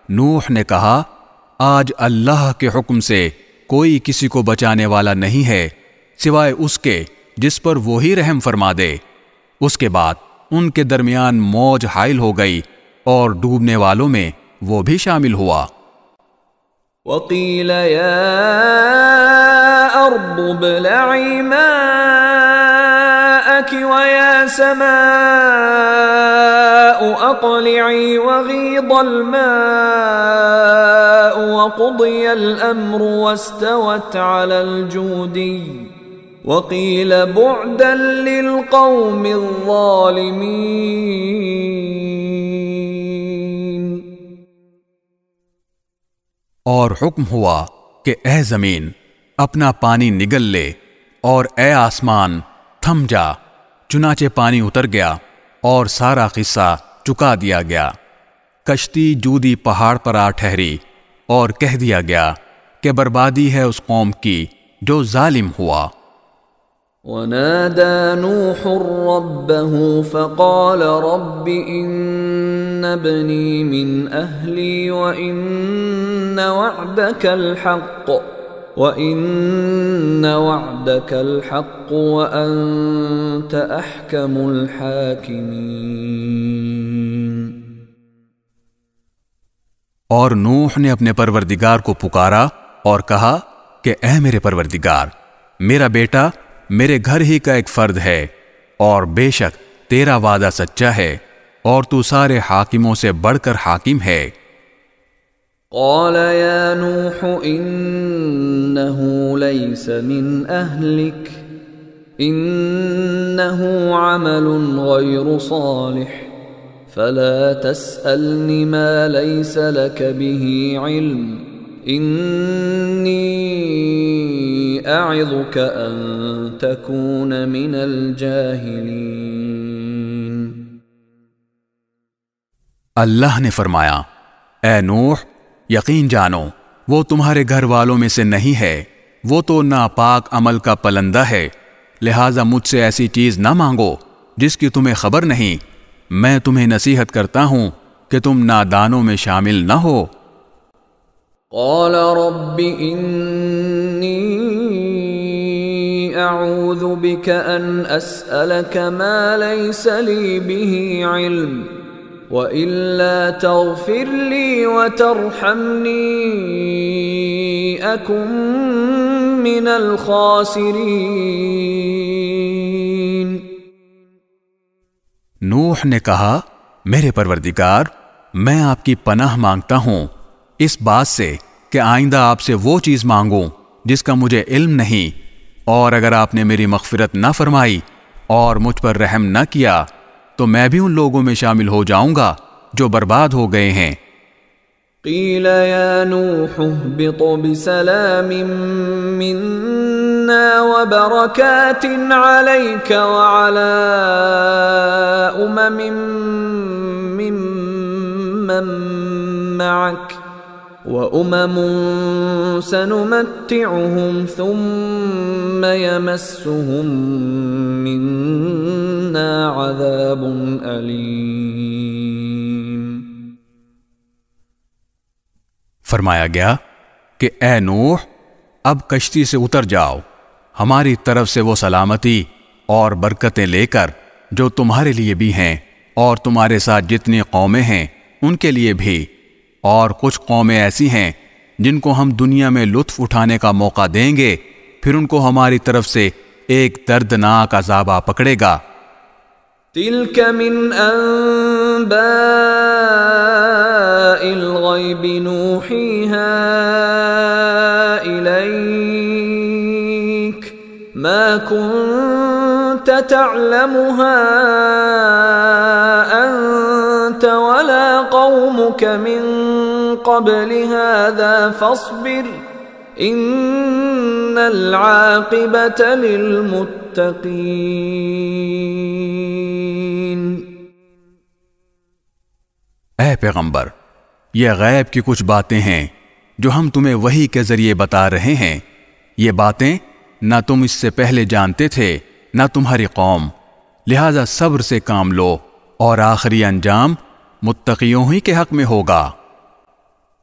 نوح نے کہا آج اللہ کے حکم سے کوئی کسی کو بچانے والا نہیں ہے سوائے اس کے جس پر وہی رحم فرما دے. اس کے بعد ان کے درمیان موج حائل ہو گئی اور ڈوبنے والوں میں وہ بھی شامل ہوا. وَقِيلَ يَا أَرْضُ ابْلَعِي مَاءَكِ وَيَا سَمَاءُ أَقْلِعِي وَغِيضَ الْمَاءُ وَقُضِيَ الْأَمْرُ وَاسْتَوَتْ عَلَى الْجُودِيِّ وَقِيلَ بُعْدًا لِلْقَوْمِ الظَّالِمِينَ. اور حکم ہوا کہ اے زمین اپنا پانی نگل لے اور اے آسمان تھم جا. چنانچہ پانی اتر گیا اور سارا قصہ چکا دیا گیا. کشتی جودی پہاڑ پر آ ٹھہری اور کہہ دیا گیا کہ بربادی ہے اس قوم کی جو ظالم ہوا. وَنَادَى نُوحٌ رَبَّهُ فَقَالَ رَبِّ إِنَّ ابْنِي مِنْ أَهْلِي وَإِنَّ وَعْدَكَ الْحَقُّ وَأَنْتَ أَحْكَمُ الْحَاكِمِينَ. اور نوح نے اپنے پروردگار کو پکارا اور کہا کہ اے میرے پروردگار میرا بیٹا میرے گھر ہی کا ایک فرد ہے اور بے شک تیرا وعدہ سچا ہے اور تو سارے حاکموں سے بڑھ کر حاکم ہے. قال يا نوح إنه ليس من أهلك إنه عمل غير صالح فلا تسألني ما ليس لك به علم إني أعظك أن تكون من الجاهلين. اللہ نے فرمایا، اے نوح، یقین جانو وہ تمہارے گھر والوں میں سے نہیں ہے، وہ تو ناپاک عمل کا پلندہ ہے، لہٰذا مجھ سے ایسی چیز نہ مانگو جس کی تمہیں خبر نہیں، میں تمہیں نصیحت کرتا ہوں کہ تم نادانوں میں شامل نہ ہو۔ قال رب انی اعوذ بک ان اسألک ما لیس لی به علم وَإِلَّا تَغْفِرْ لِي وَتَرْحَمْنِي أَكُنْ مِنَ الْخَاسِرِينَ۔ نوح نے کہا، میرے پروردگار، میں آپ کی پناہ مانگتا ہوں اس بات سے کہ آئندہ آپ سے وہ چیز مانگوں جس کا مجھے علم نہیں، اور اگر آپ نے میری مغفرت نہ فرمائی اور مجھ پر رحم نہ کیا تو میں بھی ان لوگوں میں شامل ہو جاؤں گا جو برباد ہو گئے ہیں۔ قیل یا نوح اہبط بسلام منا وبرکات علیک وعلی ممن معک وأمم سنمتعهم ثم يمسهم منا عذاب أليم۔ فرمایا گیا کہ اے نوح، اب کشتی سے اتر جاؤ، ہماری طرف سے وہ سلامتی اور برکتیں لے کر جو تمہارے لیے بھی ہیں اور تمہارے ساتھ جتنی قومیں ہیں ان کے لیے بھی، اور کچھ قومیں ایسی ہیں جن کو ہم دنیا میں لطف اٹھانے کا موقع دیں گے، پھر ان کو ہماری طرف سے ایک دردناک عذاب آ پکڑے گا۔ تلک من انباء الغیب نوحیہا الیک ما کنت تعلمها انت ولا قومك من قبل هذا فاصبر ان العاقبۃ للمتقین۔ اے پیغمبر، یہ غیب کی کچھ باتیں ہیں جو ہم تمہیں وحی کے ذریعے بتا رہے ہیں، یہ باتیں نہ تم اس سے پہلے جانتے تھے نہ تمہاری قوم، لہذا صبر سے کام لو اور آخری انجام متقیوں ہی کے حق میں ہوگا۔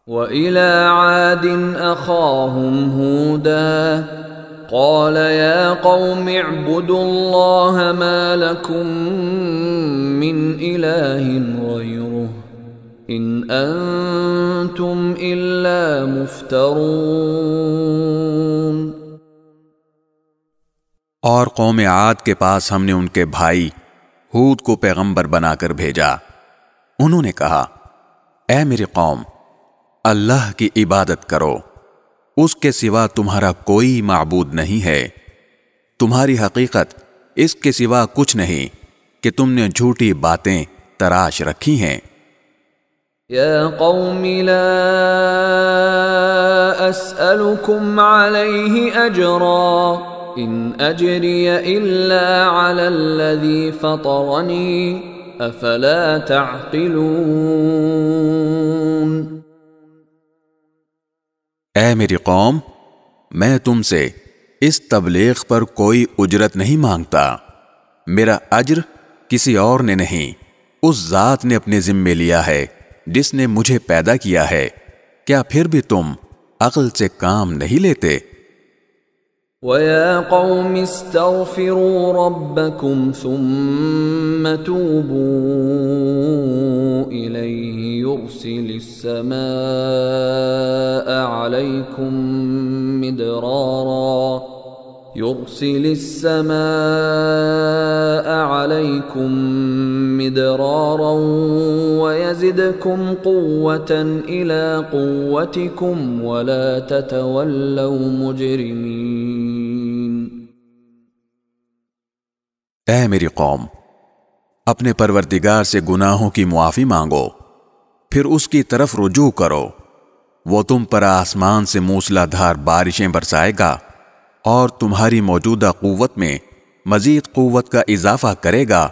وَإِلَى عَادٍ أَخَاهُمْ هُودًا قَالَ يَا قَوْمِ اعْبُدُوا اللَّهَ مَا لَكُمْ مِنْ إِلَٰهٍ غَيْرُهُ إِنْ أَنْتُمْ إِلَّا مُفْتَرُونَ۔ اور قوم عاد کے پاس ہم نے ان کے بھائی ہود کو پیغمبر بنا کر بھیجا، انہوں نے کہا، اے میری قوم، اللہ کی عبادت کرو، اس کے سوا تمہارا کوئی معبود نہیں ہے، تمہاری حقیقت اس کے سوا کچھ نہیں کہ تم نے جھوٹی باتیں تراش رکھی ہیں۔ یا قوم لا اسألکم علیہ اجرا ان اجری الا علی الذی فطرنی افلا تعقلون۔ اے میری قوم، میں تم سے اس تبلیغ پر کوئی اجرت نہیں مانگتا، میرا اجر کسی اور نے نہیں، اس ذات نے اپنے ذمے لیا ہے جس نے مجھے پیدا کیا ہے، کیا پھر بھی تم عقل سے کام نہیں لیتے؟ وَيَا قَوْمِ اسْتَغْفِرُوا رَبَّكُمْ ثُمَّ تُوبُوا إِلَيْهِ يُرْسِلِ السَّمَاءَ عَلَيْكُمْ مِدْرَارًا وَيَزِدْكُمْ قُوَّةً إِلَى قُوَّتِكُمْ وَلَا تَتَوَلَّوْا مُجْرِمِينَ۔ اے میری قوم، اپنے پروردگار سے گناہوں کی معافی مانگو، پھر اس کی طرف رجوع کرو، وہ تم پر آسمان سے موسلا دھار بارشیں برسائے گا اور تمہاری موجودہ قوت میں مزید قوت کا اضافہ کرے گا،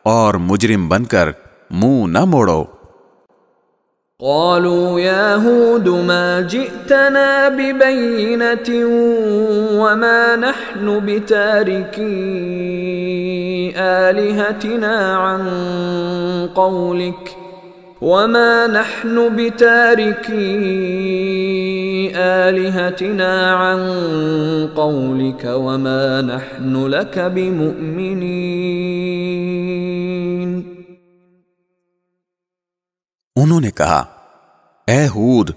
اور مجرم بن کر منہ نہ موڑو۔ قالوا يا هود ما جئتنا ببينة وما نحن بتاركي آلهتنا عن قولك وما نحن لك بمؤمنين. انہوں نے کہا اے ہود،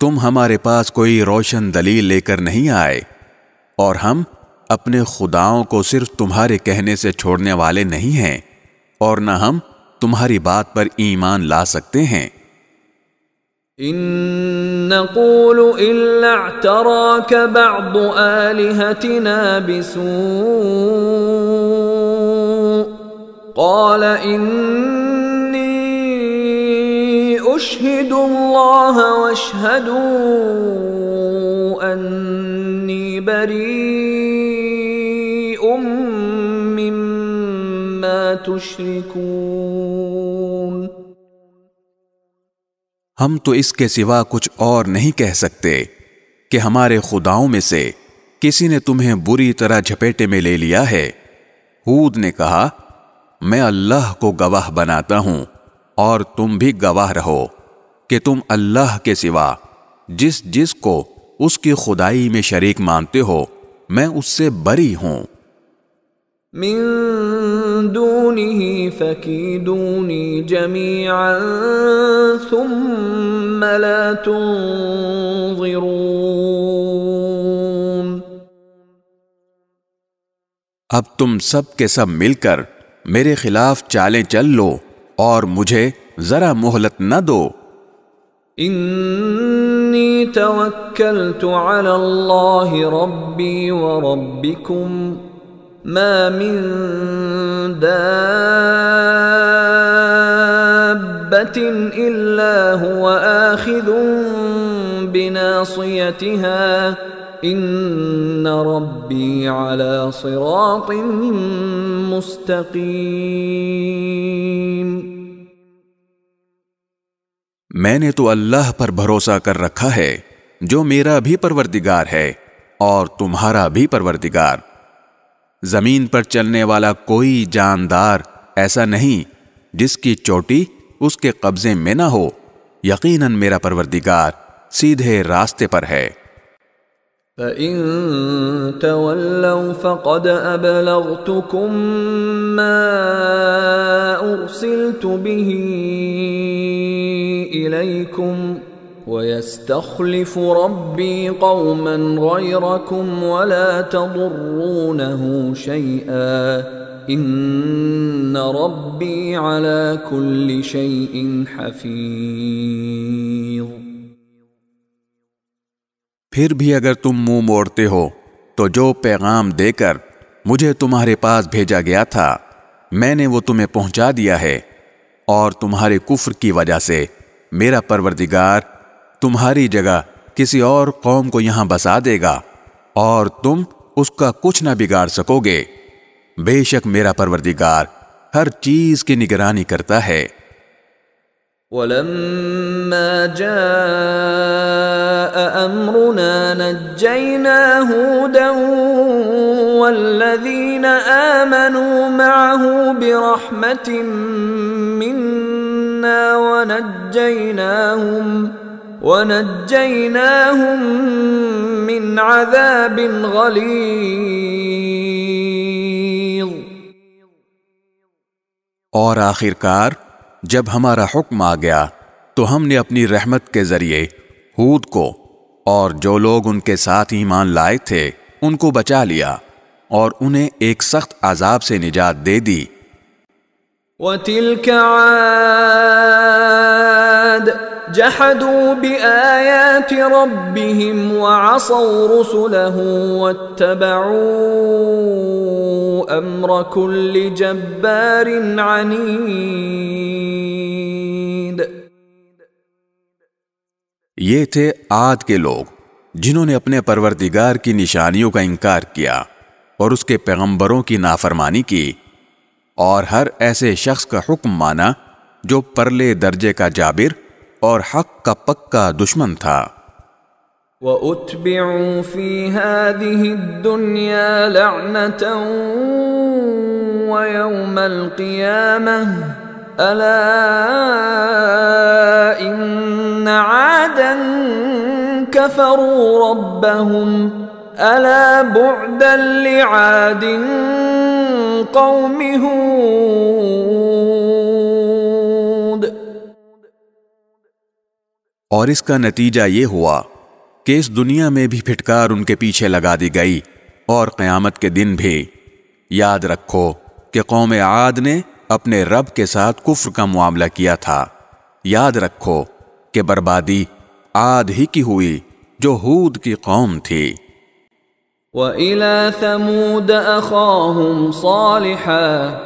تم ہمارے پاس کوئی روشن دلیل لے کر نہیں آئے، اور ہم اپنے خداؤں کو صرف تمہارے کہنے سے چھوڑنے والے نہیں ہیں، اور نہ ہم تمہاری بات پر ایمان لا سکتے ہیں۔ إن نقول إلا اعتراك بعض آلهتنا بسوء قال إني أشهد الله واشهدوا أني بريء مما تشركون۔ ہم تو اس کے سوا کچھ اور نہیں کہہ سکتے کہ ہمارے خداؤں میں سے کسی نے تمہیں بری طرح جھپیٹے میں لے لیا ہے۔ ہود نے کہا میں اللہ کو گواہ بناتا ہوں اور تم بھی گواہ رہو کہ تم اللہ کے سوا جس کو اس کی خدائی میں شریک مانتے ہو میں اس سے بری ہوں۔ من دونه فكيدوني جميعا ثم لا تنظرون۔ اب تم سب کے سب مل کر میرے خلاف چالیں چل لو اور مجھے ذرا مہلت نہ دو۔ انی توکلت علی اللہ ربی وربکم ما من دابة إلا هو آخذ بناصيتها إن ربي على صراط مستقيم۔ میں نے تو اللہ پر بھروسہ کر رکھا ہے جو میرا بھی پروردگار ہے اور تمہارا بھی پروردگار۔ زمین پر چلنے والا کوئی جاندار ایسا نہیں جس کی چوٹی اس کے قبضے میں نہ ہو، یقیناً میرا پروردگار سیدھے راستے پر ہے۔ فَإِن تَوَلَّوْا فَقَدْ أَبْلَغْتُكُم مَّا أُرْسِلْتُ بِهِ إِلَيْكُمْ وَيَسْتَخْلِفُ رَبِّي قَوْمًا غَيْرَكُمْ وَلَا تَضُرُّونَهُ شَيْئًا إِنَّ رَبِّي عَلَى كُلِّ شَيْءٍ حَفِيظٌ۔ پھر بھی اگر تم منہ موڑتے ہو تو جو پیغام دے کر مجھے تمہارے پاس بھیجا گیا تھا میں نے وہ تمہیں پہنچا دیا ہے، اور تمہارے کفر کی وجہ سے میرا پروردگار تمہاری جگہ کسی اور قوم کو یہاں بسا دے گا اور تم اس کا کچھ نہ بگاڑ سکو گے۔ بے شک میرا پروردگار ہر چیز کی نگرانی کرتا ہے۔ وَلَمَّا جَاءَ أَمْرُنَا نَجَّيْنَا هُودًا وَالَّذِينَ آمَنُوا مَعَهُ بِرَحْمَةٍ مِنَّا وَنَجَّيْنَاهُمْ مِنْ عَذَابٍ غَلِيظٍ۔ اور آخر کار جب ہمارا حکم آ گیا تو ہم نے اپنی رحمت کے ذریعے ہود کو اور جو لوگ ان کے ساتھ ایمان لائے تھے ان کو بچا لیا اور انہیں ایک سخت عذاب سے نجات دے دی۔ وَتِلْكَ عَادٌ جَحَدُوا بِآيَاتِ رَبِّهِمْ وَعَصَوْا رُسُلَهُ وَاتَّبَعُوا أَمْرَ كُلِّ جَبَّارٍ عَنِيدٍ۔ یہ تھے عاد کے لوگ جنہوں نے اپنے پروردگار کی نشانیوں کا انکار کیا اور اس کے پیغمبروں کی نافرمانی کی، اور ہر ایسے شخص کا حکم مانا جو پرلے درجے کا جابر اور حق کا پکا دشمن تھا۔ وَأُتْبِعُوا فِي هَذِهِ الدُّنْيَا لَعْنَةً وَيَوْمَ الْقِيَامَةِ أَلَا إِنَّ عَادًا كَفَرُوا رَبَّهُمْ أَلَا بُعْدًا لِعَادٍ قَوْمِ هُودٍ۔ اور اس کا نتیجہ یہ ہوا کہ اس دنیا میں بھی پھٹکار ان کے پیچھے لگا دی گئی، اور قیامت کے دن بھی۔ یاد رکھو کہ قوم عاد نے اپنے رب کے ساتھ کفر کا معاملہ کیا تھا۔ یاد رکھو کہ بربادی عاد ہی کی ہوئی جو ہود کی قوم تھی۔ وَإِلَى ثَمُودَ أَخَاهُمْ صَالِحًا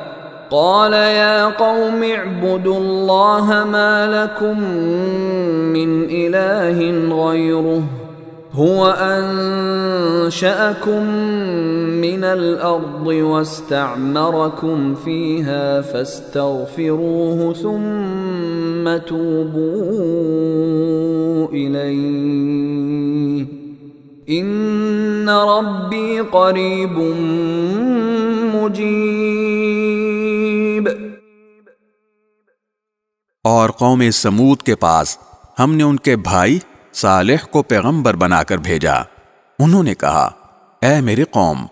قَالَ يَا قَوْمِ اعْبُدُوا اللَّهَ مَا لَكُمْ مِنْ إِلَٰهٍ غَيْرُهُ هُوَ أَنشَأَكُم مِّنَ الْأَرْضِ وَاسْتَعْمَرَكُمْ فِيهَا فَاسْتَغْفِرُوهُ ثُمَّ تُوبُوا إِلَيْهِ إِنَّ رَبِّي قَرِيبٌ مُجِيبٌ۔ اور قوم سمود کے پاس ہم نے ان کے بھائی صالح کو پیغمبر بنا کر بھیجا۔ انہوں نے کہا، اے میری قوم،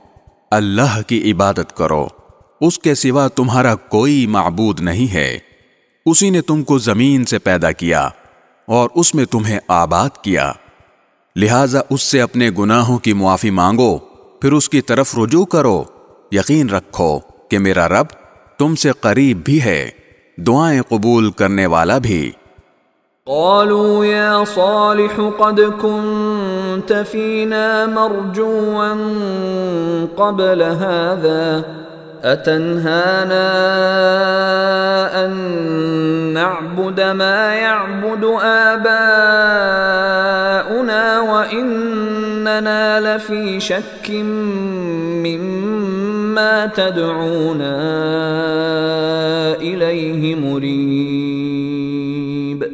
اللہ کی عبادت کرو، اس کے سوا تمہارا کوئی معبود نہیں ہے۔ اسی نے تم کو زمین سے پیدا کیا اور اس میں تمہیں آباد کیا، لہٰذا اس سے اپنے گناہوں کی معافی مانگو، پھر اس کی طرف رجوع کرو۔ یقین رکھو کہ میرا رب تم سے قریب بھی ہے، دعائیں قبول کرنے والا بھی۔ قالوا يا صالح قد كنت فينا مرجوا قبل هذا أتنهانا أن نعبد ما يعبد آباؤنا وإننا لفي شك مما تدعونا إليه مريب۔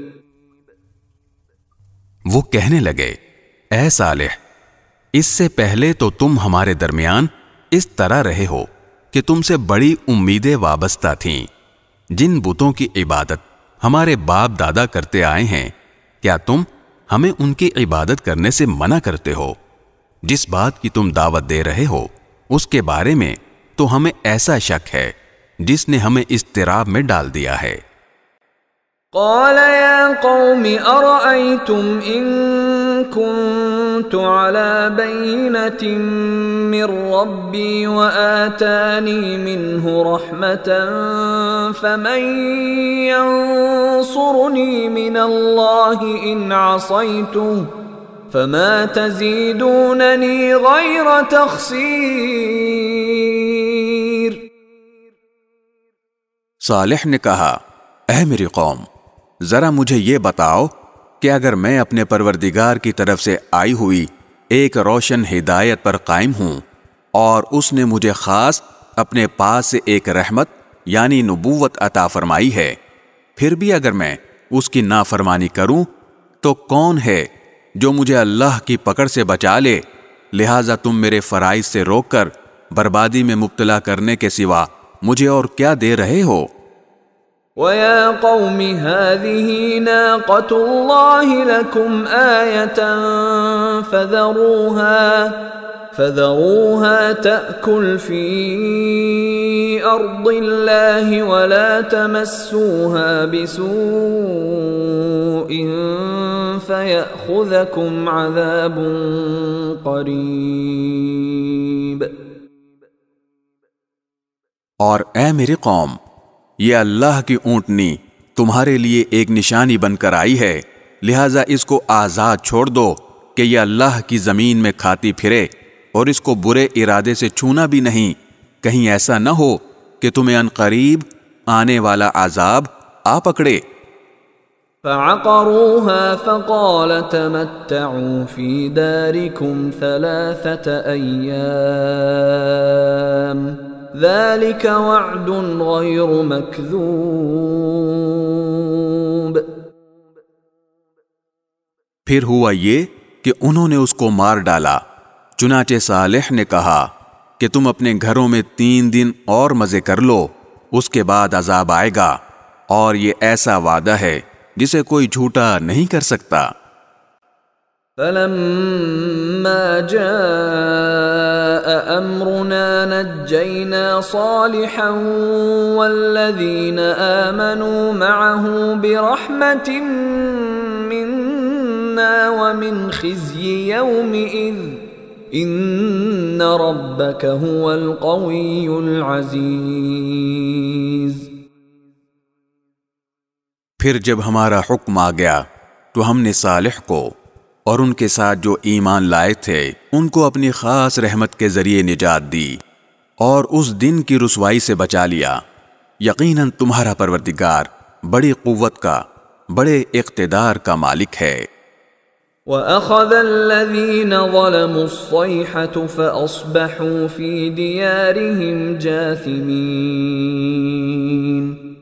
وہ کہنے لگے، اے صالح، اس سے پہلے تو تم ہمارے درمیان اس طرح رہے ہو کہ تم سے بڑی امیدیں وابستہ تھیں۔ جن بتوں کی عبادت ہمارے باپ دادا کرتے آئے ہیں، کیا تم ہمیں ان کی عبادت کرنے سے منع کرتے ہو؟ جس بات کی تم دعوت دے رہے ہو اس کے بارے میں تو ہمیں ایسا شک ہے جس نے ہمیں اضطراب میں ڈال دیا ہے۔ قال يا قوم أرأيتم إن كنت على بينة من ربي وآتاني منه رحمة فمن ينصرني من الله إن عصيته فما تزيدونني غير تخسير۔ صالح نے کہا، اے میری قوم، ذرا مجھے یہ بتاؤ کہ اگر میں اپنے پروردگار کی طرف سے آئی ہوئی ایک روشن ہدایت پر قائم ہوں اور اس نے مجھے خاص اپنے پاس سے ایک رحمت یعنی نبوت عطا فرمائی ہے، پھر بھی اگر میں اس کی نافرمانی کروں تو کون ہے جو مجھے اللہ کی پکڑ سے بچا لے؟ لہٰذا تم میرے فرائض سے روک کر بربادی میں مبتلا کرنے کے سوا مجھے اور کیا دے رہے ہو؟ وَيَا قَوْمِ هَذِهِ نَاقَةُ اللَّهِ لَكُمْ آيَةً فَذَرُوهَا تَأْكُلْ فِي أَرْضِ اللَّهِ وَلَا تَمَسُّوهَا بِسُوءٍ فَيَأْخُذَكُمْ عَذَابٌ قَرِيبٌ۔ اور اے میری قوم، یہ اللہ کی اونٹنی تمہارے لیے ایک نشانی بن کر آئی ہے، لہٰذا اس کو آزاد چھوڑ دو کہ یہ اللہ کی زمین میں کھاتی پھرے، اور اس کو برے ارادے سے چھونا بھی نہیں، کہیں ایسا نہ ہو کہ تمہیں عنقریب آنے والا عذاب آ پکڑے۔ فعقروها فقال تمتعوا في داركم 3 أيام ذلك وعد غير مكذوب۔ پھر ہوا یہ کہ انہوں نے اس کو مار ڈالا۔ چنانچہ صالح نے کہا کہ تم اپنے گھروں میں 3 دن اور مزے کر لو، اس کے بعد عذاب آئے گا، اور یہ ایسا وعدہ ہے جسے کوئی جھوٹا نہیں کر سکتا۔ فَلَمَّا جَاءَ أَمْرُنَا نَجَّيْنَا صَالِحًا وَالَّذِينَ آمَنُوا مَعَهُ بِرَحْمَةٍ مِنَّا وَمِنْ خِزْيِ يَوْمِئِذٍ إِنَّ رَبَّكَ هُوَ الْقَوِيُّ الْعَزِيزُ۔ پھر جب ہمارا حکم آ گیا تو ہم نے صالح کو اور ان کے ساتھ جو ایمان لائے تھے ان کو اپنی خاص رحمت کے ذریعے نجات دی اور اس دن کی رسوائی سے بچا لیا۔ یقیناً تمہارا پروردگار بڑی قوت کا، بڑے اقتدار کا مالک ہے۔ وَأَخَذَ الَّذِينَ ظَلَمُوا الصَّيْحَةُ فَأَصْبَحُوا فِي دِيَارِهِمْ جَاثِمِينَ۔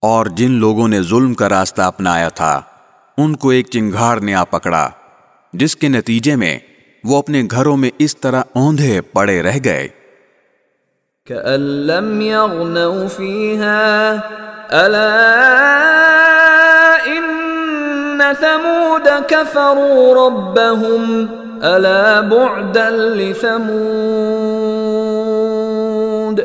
اور جن لوگوں نے ظلم کا راستہ اپنایا تھا ان کو ایک چنگھاڑ نے آ پکڑا، جس کے نتیجے میں وہ اپنے گھروں میں اس طرح اوندھے پڑے رہ گئے۔ كَأَن لَّمْ يَغْنَوْا فِيهَا أَلَا إِنَّ ثَمُودَ كَفَرُوا رَبَّهُمْ أَلَا بُعْدًا لِّثَمُودَ۔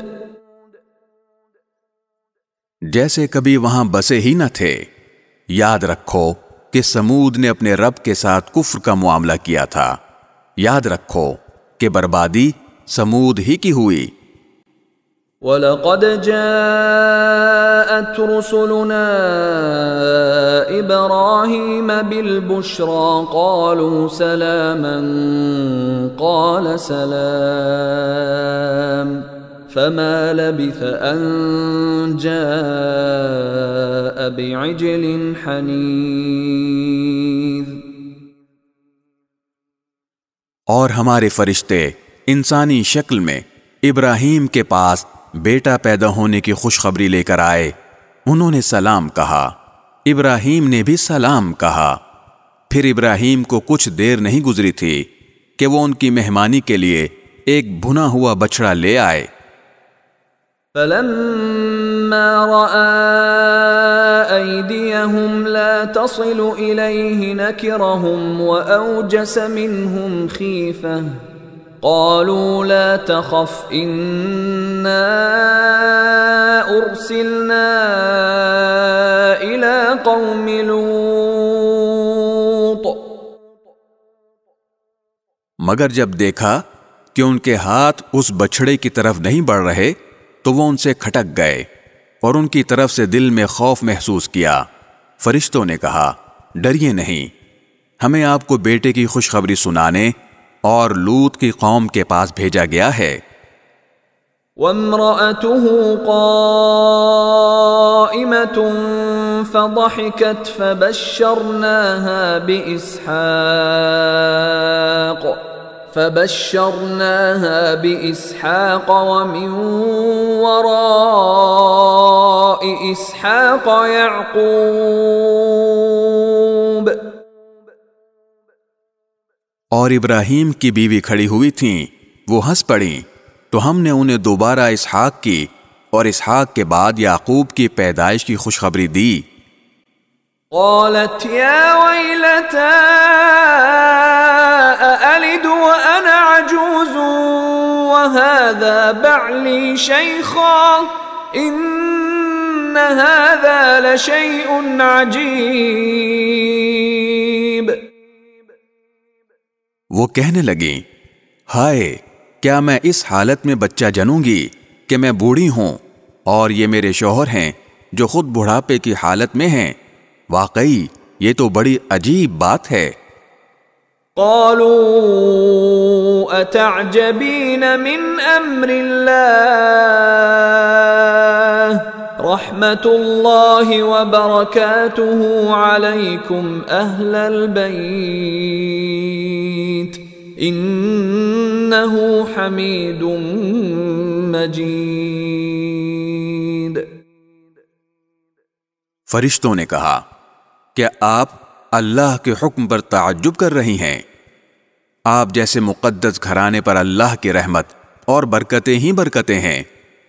جیسے کبھی وہاں بسے ہی نہ تھے۔ یاد رکھو کہ سمود نے اپنے رب کے ساتھ کفر کا معاملہ کیا تھا۔ یاد رکھو کہ بربادی سمود ہی کی ہوئی۔ وَلَقَدْ جَاءَتْ رُسُلُنَا إِبْرَاهِيمَ بِالْبُشْرَى قَالُوا سَلَامًا قَالَ سَلَامٌ فَمَا لَبِثَ أَن جَاءَ بِعِجْلٍ حَنِيذٍ۔ اور ہمارے فرشتے انسانی شکل میں ابراہیم کے پاس بیٹا پیدا ہونے کی خوشخبری لے کر آئے۔ انہوں نے سلام کہا، ابراہیم نے بھی سلام کہا۔ پھر ابراہیم کو کچھ دیر نہیں گزری تھی کہ وہ ان کی مہمانی کے لیے ایک بھنا ہوا بچڑا لے آئے۔ فَلَمَّا رَأَىٰ أَيْدِيَهُمْ لَا تَصِلُ إِلَيْهِ نَكِرَهُمْ وَأَوْجَسَ مِنْهُمْ خِيفَةً قَالُوا لَا تَخَفْ إِنَّا أُرْسِلْنَا إِلَىٰ قَوْمِ لُوطٍ۔ مگر جب دیکھا کہ ان کے ہاتھ اس بچڑے کی طرف نہیں بڑھ رہے تو وہ ان سے کھٹک گئے اور ان کی طرف سے دل میں خوف محسوس کیا۔ فرشتوں نے کہا، ڈریے نہیں، ہمیں آپ کو بیٹے کی خوشخبری سنانے اور لوط کی قوم کے پاس بھیجا گیا ہے۔ وَامْرَأَتُهُ قَائِمَةٌ فَضَحِكَتْ فَبَشَّرْنَاهَا بِإِسْحَاقَ وَمِن وَرَاءِ إِسْحَاقَ يَعْقُوبَ۔ اور ابراہیم کی بیوی کھڑی ہوئی تھیں، وہ ہنس پڑیں تو ہم نے انہیں دوبارہ اسحاق کی اور اسحاق کے بعد یعقوب کی پیدائش کی خوشخبری دی۔ قالت يا ويلتى أألد وأنا عجوز وهذا بعلي شيخا إن هذا لشيء عجيب۔ وہ کہنے لگیں، ہائے، کیا میں اس حالت میں بچہ جنوں گی کہ میں بوڑھی ہوں اور یہ میرے شوہر ہیں جو خود بڑھاپے کی حالت میں ہیں؟ واقعی یہ تو بڑی عجیب بات ہے۔ قالوا اتعجبین من امر اللہ رحمت اللہ وبرکاتہ علیکم اہل البیت انہ حمید مجید۔ فرشتوں نے کہا، کیا آپ اللہ کے حکم پر تعجب کر رہی ہیں؟ آپ جیسے مقدس گھرانے پر اللہ کی رحمت اور برکتیں ہی برکتیں ہیں۔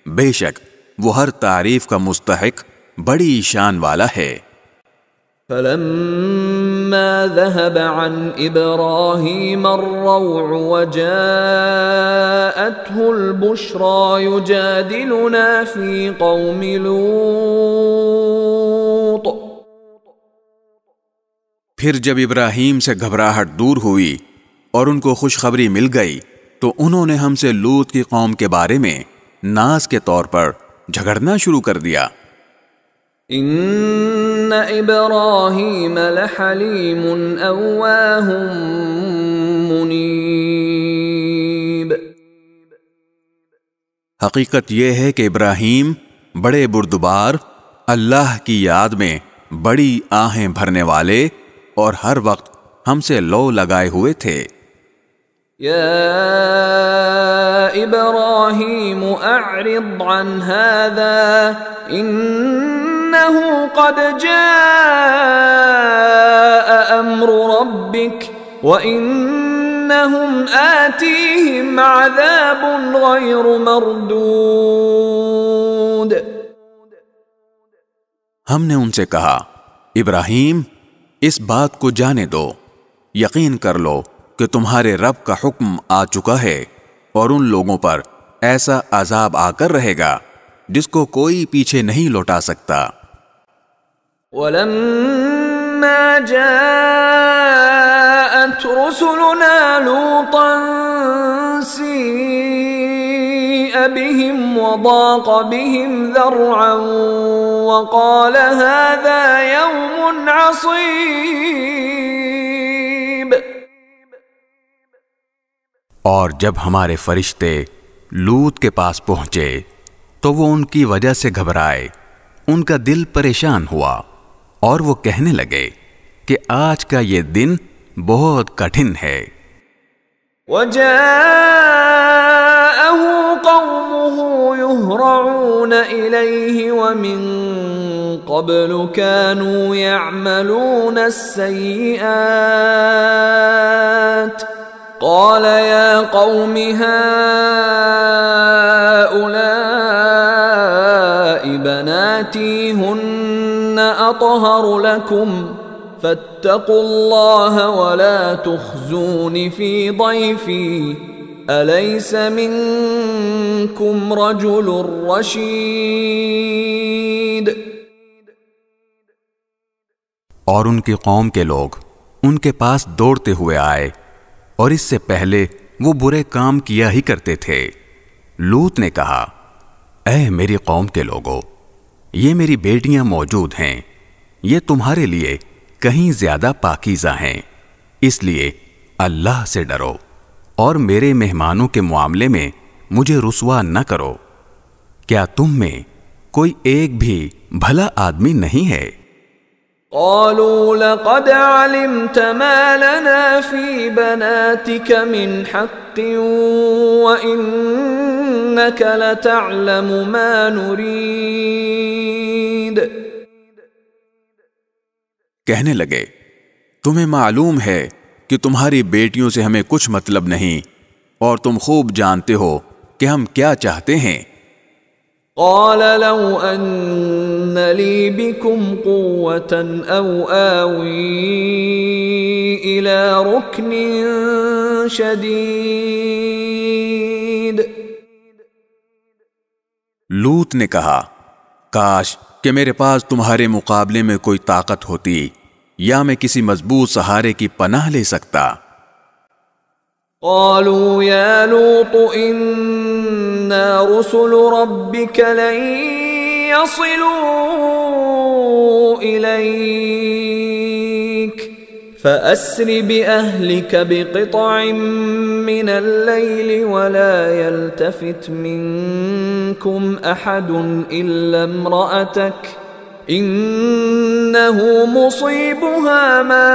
بے شک وہ ہر تعریف کا مستحق بڑی شان والا ہے۔ فلما ذهب عن إبراهيم الروع وجاءته البشرى يجادلنا في قوم لوط۔ پھر جب ابراہیم سے گھبراہٹ دور ہوئی اور ان کو خوشخبری مل گئی تو انہوں نے ہم سے لوط کی قوم کے بارے میں ناز کے طور پر جھگڑنا شروع کر دیا۔ ان ابراہیم لحلیم اواہ منیب۔ حقیقت یہ ہے کہ ابراہیم بڑے بردبار، اللہ کی یاد میں بڑی آہیں بھرنے والے اور ہر وقت ہم سے لو لگائے ہوئے تھے۔ یا ابراہیم اعرض عن هذا انه قد جاء امر ربك وانهم آتيهم عذاب غير مردود۔ ہم نے ان سے کہا، ابراہیم اس بات کو جانے دو، یقین کر لو کہ تمہارے رب کا حکم آ چکا ہے اور ان لوگوں پر ایسا عذاب آ کر رہے گا جس کو کوئی پیچھے نہیں لوٹا سکتا۔ وَلَمَّا جَاءَتْ رُسُلُنَا لُوطًا سِيءَ بِهِمْ وَضَاقَ بِهِمْ ذَرْعًا وَقَالَ هَذَا يَوْمٌ عَصِيبٌ۔ اور جب ہمارے فرشتے لوط کے پاس پہنچے تو وہ ان کی وجہ سے گھبرائے، ان کا دل پریشان ہوا اور وہ کہنے لگے کہ آج کا یہ دن بہت کٹھن ہے۔ وَجَاءَهُ قَوْمُهُ يُهْرَعُونَ إِلَيْهِ وَمِن قَبْلُ كَانُوا يَعْمَلُونَ السَّيِّئَاتِ قال يا قوم هؤلاء بناتي هن أطهر لكم فاتقوا الله ولا تخزون في ضيفي أليس منكم رجل رشيد۔ اور ان کی قوم کے لوگ ان کے پاس دوڑتے ہوئے آئے اور اس سے پہلے وہ برے کام کیا ہی کرتے تھے۔ لوط نے کہا، اے میری قوم کے لوگوں، یہ میری بیٹیاں موجود ہیں، یہ تمہارے لیے کہیں زیادہ پاکیزہ ہیں، اس لیے اللہ سے ڈرو اور میرے مہمانوں کے معاملے میں مجھے رسوا نہ کرو۔ کیا تم میں کوئی ایک بھی بھلا آدمی نہیں ہے؟ قالوا لقد علمت ما لنا في بناتك من حق وإنك لتعلم ما نريد۔ کہنے لگے، تمہیں معلوم ہے کہ تمہاری بیٹیوں سے ہمیں کچھ مطلب نہیں اور تم خوب جانتے ہو کہ ہم کیا چاہتے ہیں۔ قال لو ان لي بكم قوة او آوي الى ركن شديد۔ لوط نے کہا، کاش کہ میرے پاس تمہارے مقابلے میں کوئی طاقت ہوتی یا میں کسی مضبوط سہارے کی پناہ لے سکتا۔ قالوا يا لوط إنا رسل ربك لن يصلوا إليك فأسر بأهلك بقطع من الليل ولا يلتفت منكم أحد إلا امرأتك إنه مصيبها ما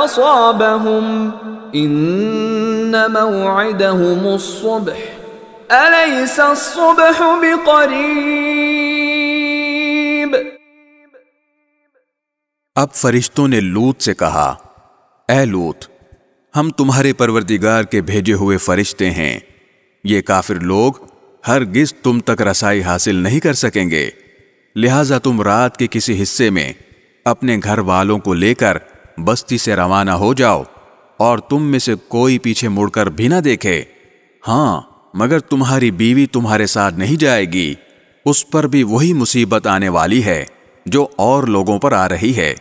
أصابهم إن موعدهم الصبح أليس الصبح بقريب۔ اب فرشتوں نے لوط سے کہا، اے لوط، ہم تمہارے پروردگار کے بھیجے ہوئے فرشتے ہیں، یہ کافر لوگ ہرگز تم تک رسائی حاصل نہیں کر سکیں گے، لہٰذا تم رات کے کسی حصے میں اپنے گھر والوں کو لے کر بستی سے روانہ ہو جاؤ، اور تم میں سے کوئی پیچھے مڑ کر بھی نہ دیکھے، ہاں مگر تمہاری بیوی تمہارے ساتھ نہیں جائے گی، اس پر بھی وہی مصیبت آنے والی ہے جو اور لوگوں پر آ رہی ہے،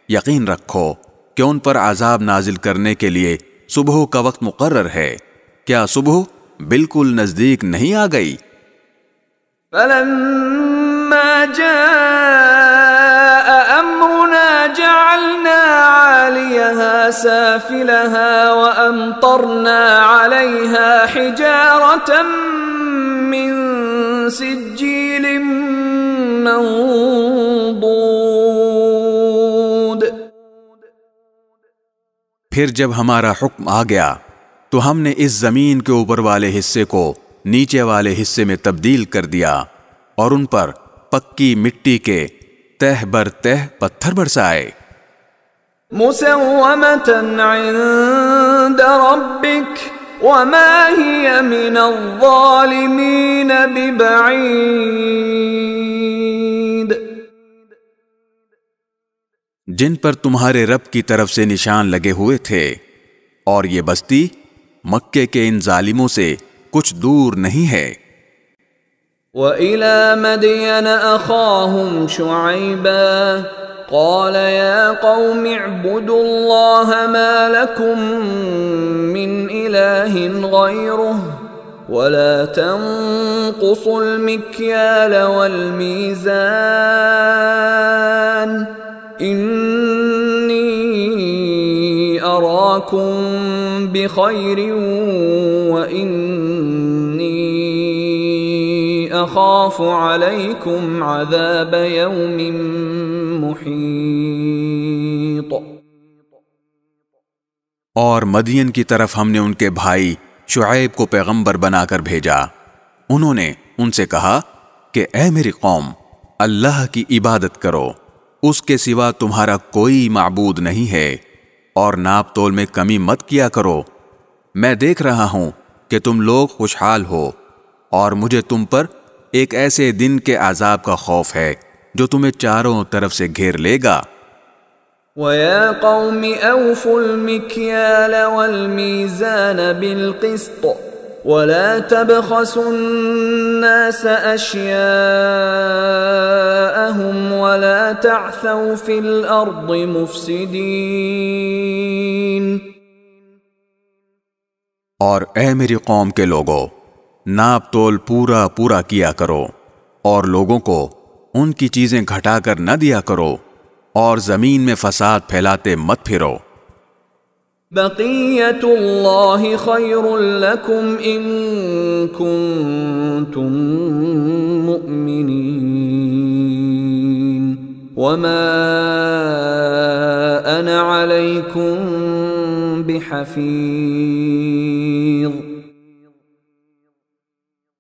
یقین رکھو کہ ان پر عذاب نازل کرنے کے لیے صبح کا وقت مقرر ہے، کیا صبح بالکل نزدیک نہیں آ گئی؟ فلما جاء امرنا جعلنا عاليها سافلها وامطرنا عليها حجارة من سجيل منضود۔ پھر جب ہمارا حکم آ گیا تو ہم نے اس زمین کے اوپر والے حصے کو نیچے والے حصے میں تبدیل کر دیا اور ان پر پکی مٹی کے تہ بر تہ پتھر برسائے۔ مسومة عند ربك وما هي من الظالمين ببعيد۔ جن پر تمہارے رب کی طرف سے نشان لگے ہوئے تھے، اور یہ بستی مکے کے ان ظالموں سے کچھ دور نہیں ہے۔ وَإِلَى مَدْيَنَ أَخَاهُمْ شُعَيْبًا قَالَ يَا قَوْمِ اعْبُدُوا اللَّهَ مَا لَكُمْ مِنْ إِلَٰهٍ غَيْرُهُ وَلَا تَنقُصُوا الْمِكْيَالَ وَالْمِيزَانَ إِنِّي أَرَاكُمْ بِخَيْرٍ وَإِنِّي أَخَافُ عَلَيْكُمْ عَذَابَ يَوْمٍ مُحِيطٍ۔ اور مدین کی طرف ہم نے ان کے بھائی شعیب کو پیغمبر بنا کر بھیجا، انہوں نے ان سے کہا کہ اے میری قوم، اللہ کی عبادت کرو، اس کے سوا تمہارا کوئی معبود نہیں ہے، اور ناپ تول میں کمی مت کیا کرو، میں دیکھ رہا ہوں کہ تم لوگ خوشحال ہو، اور مجھے تم پر ایک ایسے دن کے عذاب کا خوف ہے جو تمہیں چاروں طرف سے گھیر لے گا۔ وَيَا قَوْمِ أَوْفُوا الْمِكْيَالَ وَالْمِيزَانَ بِالْقِسْطِ وَلَا تَبْخَسُوا النَّاسَ أَشْيَاءَهُمْ وَلَا تَعْثَوْا فِي الْأَرْضِ مُفْسِدِينَ۔ اور اے میری قوم کے لوگو، ناپ تول پورا پورا کیا کرو، اور لوگوں کو ان کی چیزیں گھٹا کر نہ دیا کرو، اور زمین میں فساد پھیلاتے مت پھرو۔ بقیت اللہ خیر لکم ان کنتم مؤمنین وما انا علیکم بحفیظ۔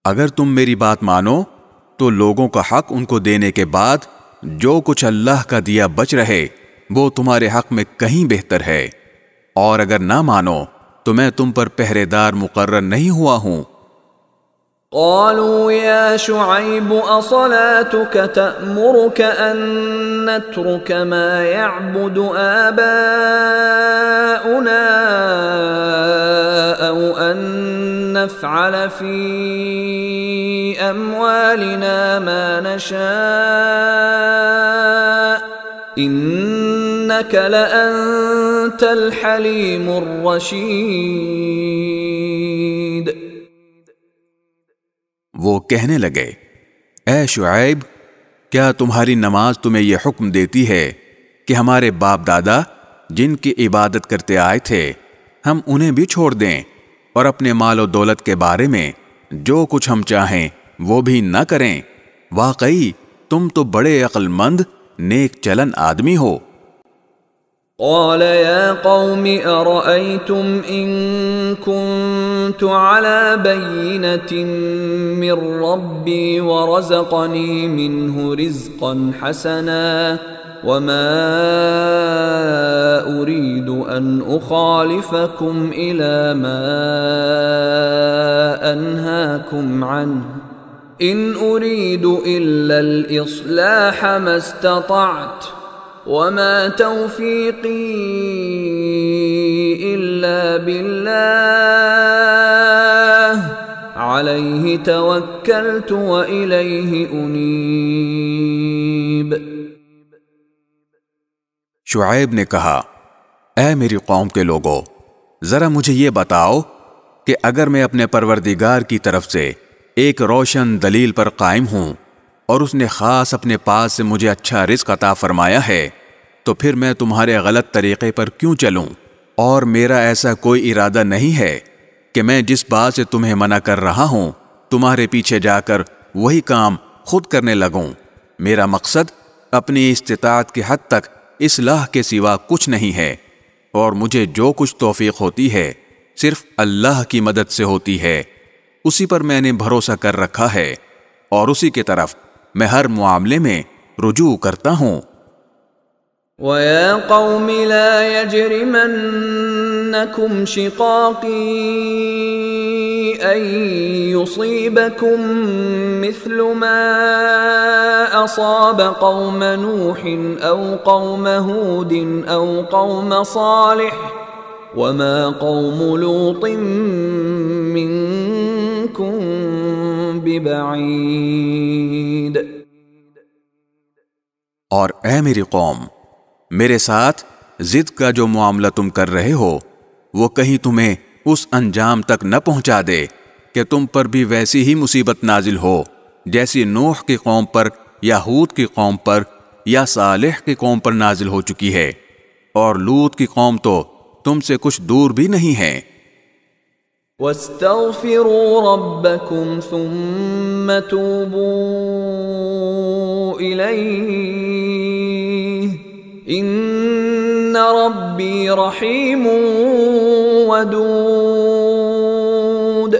اگر تم میری بات مانو تو لوگوں کا حق ان کو دینے کے بعد جو کچھ اللہ کا دیا بچ رہے وہ تمہارے حق میں کہیں بہتر ہے، اور اگر نہ مانو تو میں تم پر پہرے دار مقرر نہیں ہوا ہوں۔ قالوا يا شعيب أصلاتك تأمرك أن نترك ما يعبد آباؤنا أو أن نفعل في أموالنا ما نشاء إنك لأنت الحليم الرشيد۔ وہ کہنے لگے، اے شعیب، کیا تمہاری نماز تمہیں یہ حکم دیتی ہے کہ ہمارے باپ دادا جن کی عبادت کرتے آئے تھے ہم انہیں بھی چھوڑ دیں، اور اپنے مال و دولت کے بارے میں جو کچھ ہم چاہیں وہ بھی نہ کریں؟ واقعی تم تو بڑے عقل مند نیک چلن آدمی ہو۔ قال يا قوم أرأيتم إن كنت على بينة من ربي ورزقني منه رزقا حسنا وما أريد أن أخالفكم إلى ما أنهاكم عنه إن أريد إلا الإصلاح ما استطعت وما توفيقي إلا بالله عليه توكلت وإليه أنيب۔ شعیب نے کہا، اے میری قوم کے لوگو، ذرا مجھے یہ بتاؤ کہ اگر میں اپنے پروردگار کی طرف سے ایک روشن دلیل پر قائم ہوں اور اس نے خاص اپنے پاس سے مجھے اچھا رزق عطا فرمایا ہے تو پھر میں تمہارے غلط طریقے پر کیوں چلوں؟ اور میرا ایسا کوئی ارادہ نہیں ہے کہ میں جس بات سے تمہیں منع کر رہا ہوں تمہارے پیچھے جا کر وہی کام خود کرنے لگوں۔ میرا مقصد اپنی استطاعت کی حد تک اصلاح کے سوا کچھ نہیں ہے، اور مجھے جو کچھ توفیق ہوتی ہے صرف اللہ کی مدد سے ہوتی ہے، اسی پر میں نے بھروسہ کر رکھا ہے اور اسی کی طرف میں ہر معاملے میں رجوع کرتا ہوں۔ وَيَا قَوْمِ لَا يَجْرِمَنَّكُمْ شِقَاقِي أَن يُصِيبَكُم مِّثْلُ مَا أَصَابَ قَوْمَ نُوحٍ أَوْ قَوْمَ هُودٍ أَوْ قَوْمَ صَالِحٍ وَمَا قَوْمُ لُوطٍ مِّنكُم بِبَعِيدٍ۔ اور اے میری قوم، میرے ساتھ ضد کا جو معاملہ تم کر رہے ہو وہ کہیں تمہیں اس انجام تک نہ پہنچا دے کہ تم پر بھی ویسی ہی مصیبت نازل ہو جیسی نوح کی قوم پر یا ہود کی قوم پر یا صالح کی قوم پر نازل ہو چکی ہے، اور لوط کی قوم تو تم سے کچھ دور بھی نہیں ہے۔ وَاسْتَغْفِرُوا رَبَّكُمْ ثُمَّ تُوبُوا إِلَيْهِ إِنَّ رَبِّي رَحِيمٌ وَدُودٌ۔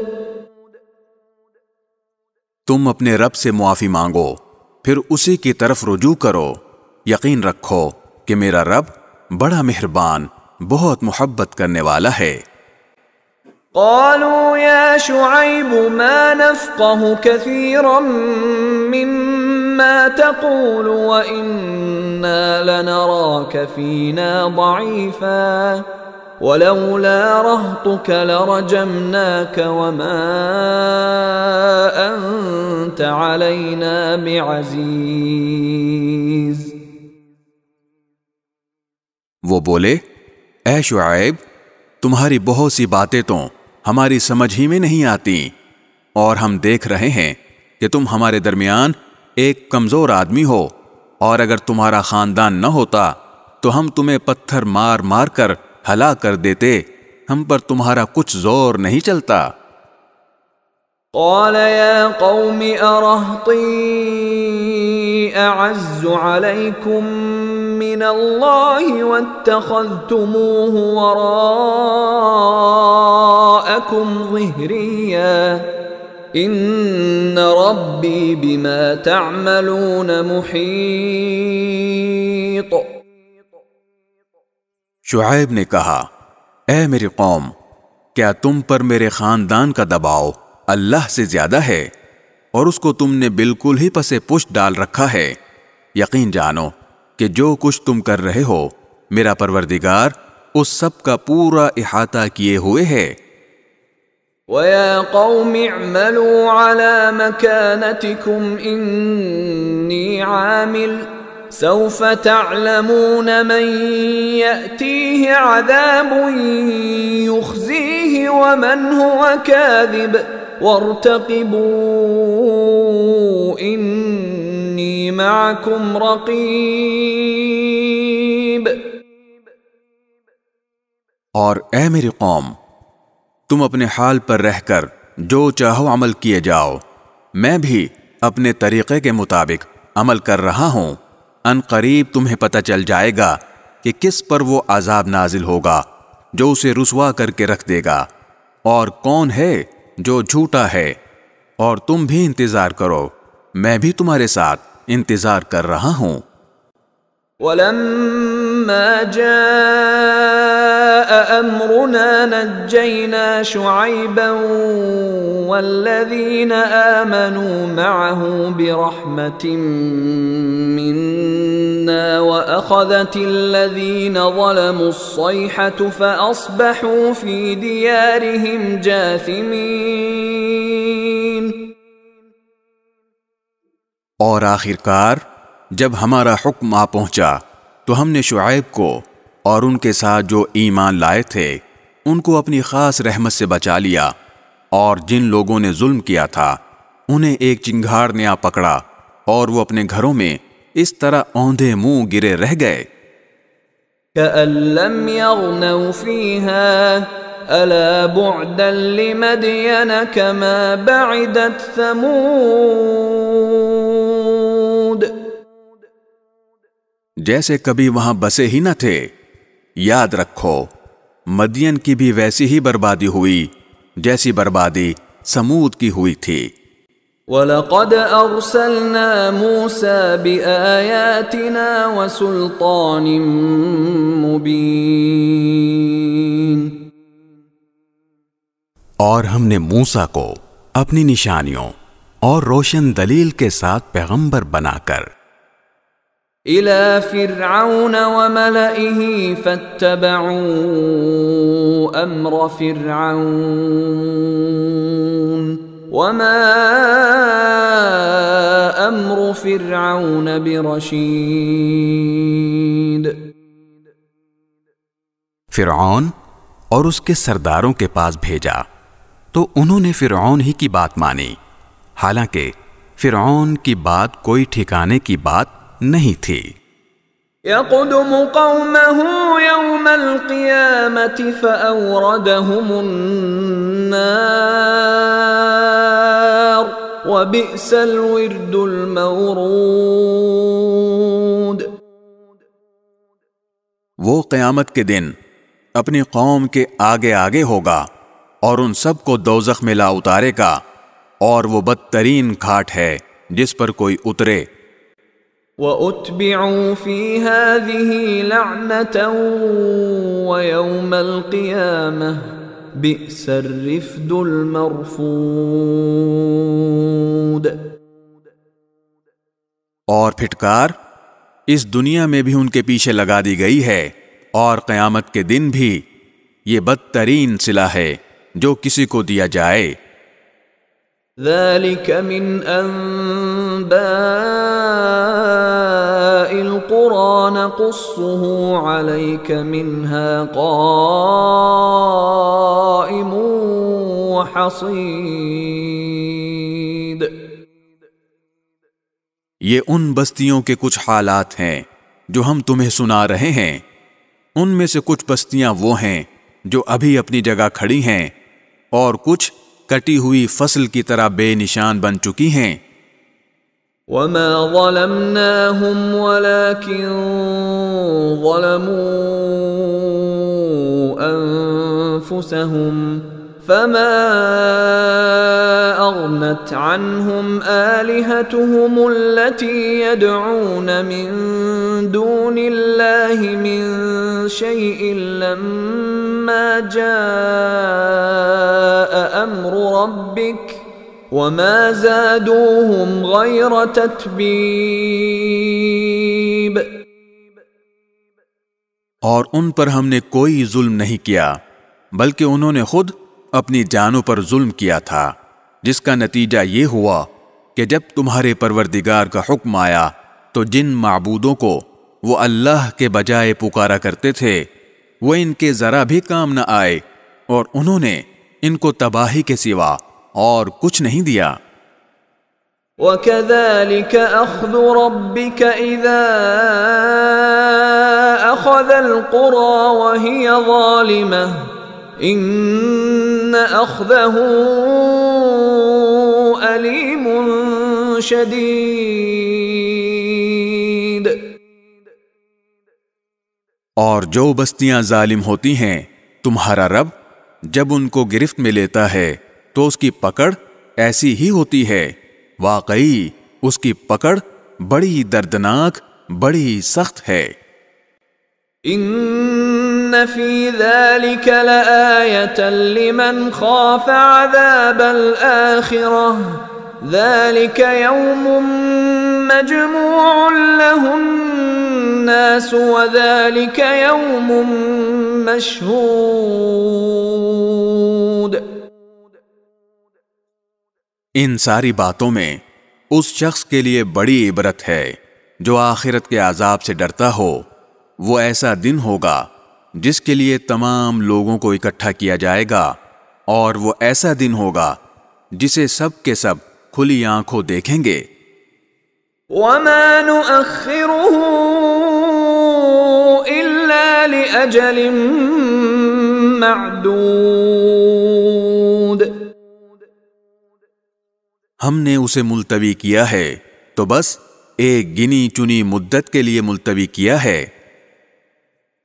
تم اپنے رب سے معافی مانگو، پھر اسی کی طرف رجوع کرو، یقین رکھو کہ میرا رب بڑا مہربان، بہت محبت کرنے والا ہے۔ قالوا يا شعيب ما نفقه كثيرا مما تقول وإنا لنراك فينا ضعيفا ولولا رهطك لرجمناك وما أنت علينا بعزيز۔ وہ بولے، اے شعیب، تمہاری بہت سی باتیں تو ہماری سمجھ ہی میں نہیں آتی، اور ہم دیکھ رہے ہیں کہ تم ہمارے درمیان ایک کمزور آدمی ہو، اور اگر تمہارا خاندان نہ ہوتا تو ہم تمہیں پتھر مار مار کر ہلاک کر دیتے، ہم پر تمہارا کچھ زور نہیں چلتا۔ قال يا قوم أرهطي أعز عليكم من الله واتخذتموه وراءكم ظهريا إن ربي بما تعملون محيط۔ شعیب نے کہا، اے میری قوم، کیا تم پر میرے خاندان کا دباؤ اللہ سے زیادہ ہے، اور اس کو تم نے بالکل ہی پسے پشت ڈال رکھا ہے؟ یقین جانو کہ جو کچھ تم کر رہے ہو میرا پروردگار اس سب کا پورا احاطہ کیے ہوئے ہے۔ وَيَا قَوْمِ اعْمَلُوا عَلَى مَكَانَتِكُمْ إِنِّي عَامِلٌ سَوْفَ تَعْلَمُونَ مَنْ يَأْتِيهِ عَذَابٌ يُخْزِيهِ وَمَنْ هُوَ كَاذِبٌ وَارْتَقِبُوا إِنِّي مَعَكُمْ رَقِيبٌ۔ اور اے میری قوم، تم اپنے حال پر رہ کر جو چاہو عمل کیے جاؤ، میں بھی اپنے طریقے کے مطابق عمل کر رہا ہوں۔ ان قریب تمہیں پتہ چل جائے گا کہ کس پر وہ عذاب نازل ہوگا جو اسے رسوا کر کے رکھ دے گا، اور کون ہے جو جھوٹا ہے، اور تم بھی انتظار کرو، میں بھی تمہارے ساتھ انتظار کر رہا ہوں۔ وَلَمَّا فلما جاء أمرنا نجينا شعيبا والذين آمنوا معه برحمة منا وأخذت الذين ظلموا الصيحة فأصبحوا في ديارهم جاثمين. اور آخرکار جب ہمارا حکم آ پہنچا تو ہم نے شعیب کو اور ان کے ساتھ جو ایمان لائے تھے ان کو اپنی خاص رحمت سے بچا لیا، اور جن لوگوں نے ظلم کیا تھا انہیں ایک چنگھاڑ نے آ پکڑا اور وہ اپنے گھروں میں اس طرح اوندھے منہ گرے رہ گئے. كأن لم يغنوا فيها ألا بعدا لمدين كما بعدت ثمود. جیسے کبھی وہاں بسے ہی نہ تھے. یاد رکھو مدین کی بھی ویسی ہی بربادی ہوئی جیسی بربادی سمود کی ہوئی تھی. وَلَقَدْ أَرْسَلْنَا مُوسَى بِآيَاتِنَا وَسُلْطَانٍ مُبِينٍ. اور ہم نے موسیٰ کو اپنی نشانیوں اور روشن دلیل کے ساتھ پیغمبر بنا کر إِلَى فِرْعَوْنَ وَمَلَئِهِ فَاتَّبَعُوا أَمْرَ فِرْعَوْنَ وَمَا أَمْرُ فِرْعَوْنَ بِرَشِيدٍ. فرعون اور اس کے سرداروں کے پاس بھیجا تو انہوں نے فرعون ہی کی بات مانی، حالانکہ فرعون کی بات کوئی ٹھکانے کی بات نہیں تھی. يقدم قومه يوم القيامة فأوردهم النار وبئس الورد المورود. وہ قیامت کے دن اپنی قوم کے آگے آگے ہوگا اور ان سب کو دوزخ میں لا اتارے گا، اور وہ بدترین کھاٹ ہے جس پر کوئی اترے. وَأُتْبِعُوا فِي هَذِهِ لَعْنَةً وَيَوْمَ الْقِيَامَةِ بِئْسَ الرِّفْدُ الْمَرْفُودُ. اور پھٹکار اس دنیا میں بھی ان کے پیچھے لگا دی گئی ہے، اور قیامت کے دن بھی یہ بدترین صلہ ہے جو کسی کو دیا جائے. ذَلِكَ مِنْ أَنْبَاءِ الْقُرَى نَقُصُّهُ عَلَيْكَ مِنْهَا قَائِمٌ وَحَصِيدٌ. یہ ان بستیوں کے کچھ حالات ہیں جو ہم تمہیں سنا رہے ہیں. ان میں سے کچھ بستیاں وہ ہیں جو ابھی اپنی جگہ کھڑی ہیں، اور کچھ کٹی ہوئی فصل کی طرح بے نشان بن چکی ہیں. وَمَا ظَلَمْنَاهُمْ وَلَكِنْ ظَلَمُوا أَنفُسَهُمْ فَمَا أَغْنَتْ عَنْهُمْ آلِهَتُهُمُ الَّتِي يَدْعُونَ مِن دُونِ اللَّهِ مِن شَيْءٍ لَمَّا جَاءَ أَمْرُ رَبِّكَ وَمَا زَادُوهُمْ غَيْرَ تَتْبِيبٍ. اور ان پر ہم نے کوئی ظلم نہیں کیا بلکہ انہوں نے خود اپنی جانوں پر ظلم کیا تھا، جس کا نتیجہ یہ ہوا کہ جب تمہارے پروردگار کا حکم آیا تو جن معبودوں کو وہ اللہ کے بجائے پکارا کرتے تھے وہ ان کے ذرا بھی کام نہ آئے، اور انہوں نے ان کو تباہی کے سوا اور کچھ نہیں دیا. وَكَذَلِكَ أَخْذُ رَبِّكَ إِذَا أَخَذَ الْقُرَى وَهِيَ ظَالِمَةٌ إِنَّ أَخْذَهُ أَلِيمٌ شَدِيدٌ. اور جو بستیاں ظالم ہوتی ہیں تمہارا رب جب ان کو گرفت میں لیتا ہے تو اس کی پکڑ ایسی ہی ہوتی ہے، واقعی اس کی پکڑ بڑی دردناک، بڑی سخت ہے. ان فی ذلک لآیۃ لمن خاف عذاب الآخرہ ذلك يوم مجموع له الناس وذلك يوم مشهود۔ ان ساری باتوں میں اس شخص کے لیے بڑی عبرت ہے جو آخرت کے عذاب سے ڈرتا ہو۔ وہ ایسا دن ہوگا جس کے لیے تمام لوگوں کو اکٹھا کیا جائے گا، اور وہ ایسا دن ہوگا جسے سب کے سب کھلی آنکھوں دیکھیں گے۔ وَمَا نُؤَخِّرُهُ إِلَّا لِأَجَلٍ مَّعْدُودٍ، ہم نے اسے ملتوی کیا ہے تو بس ایک گنی چنی مدت کے لیے ملتوی کیا ہے۔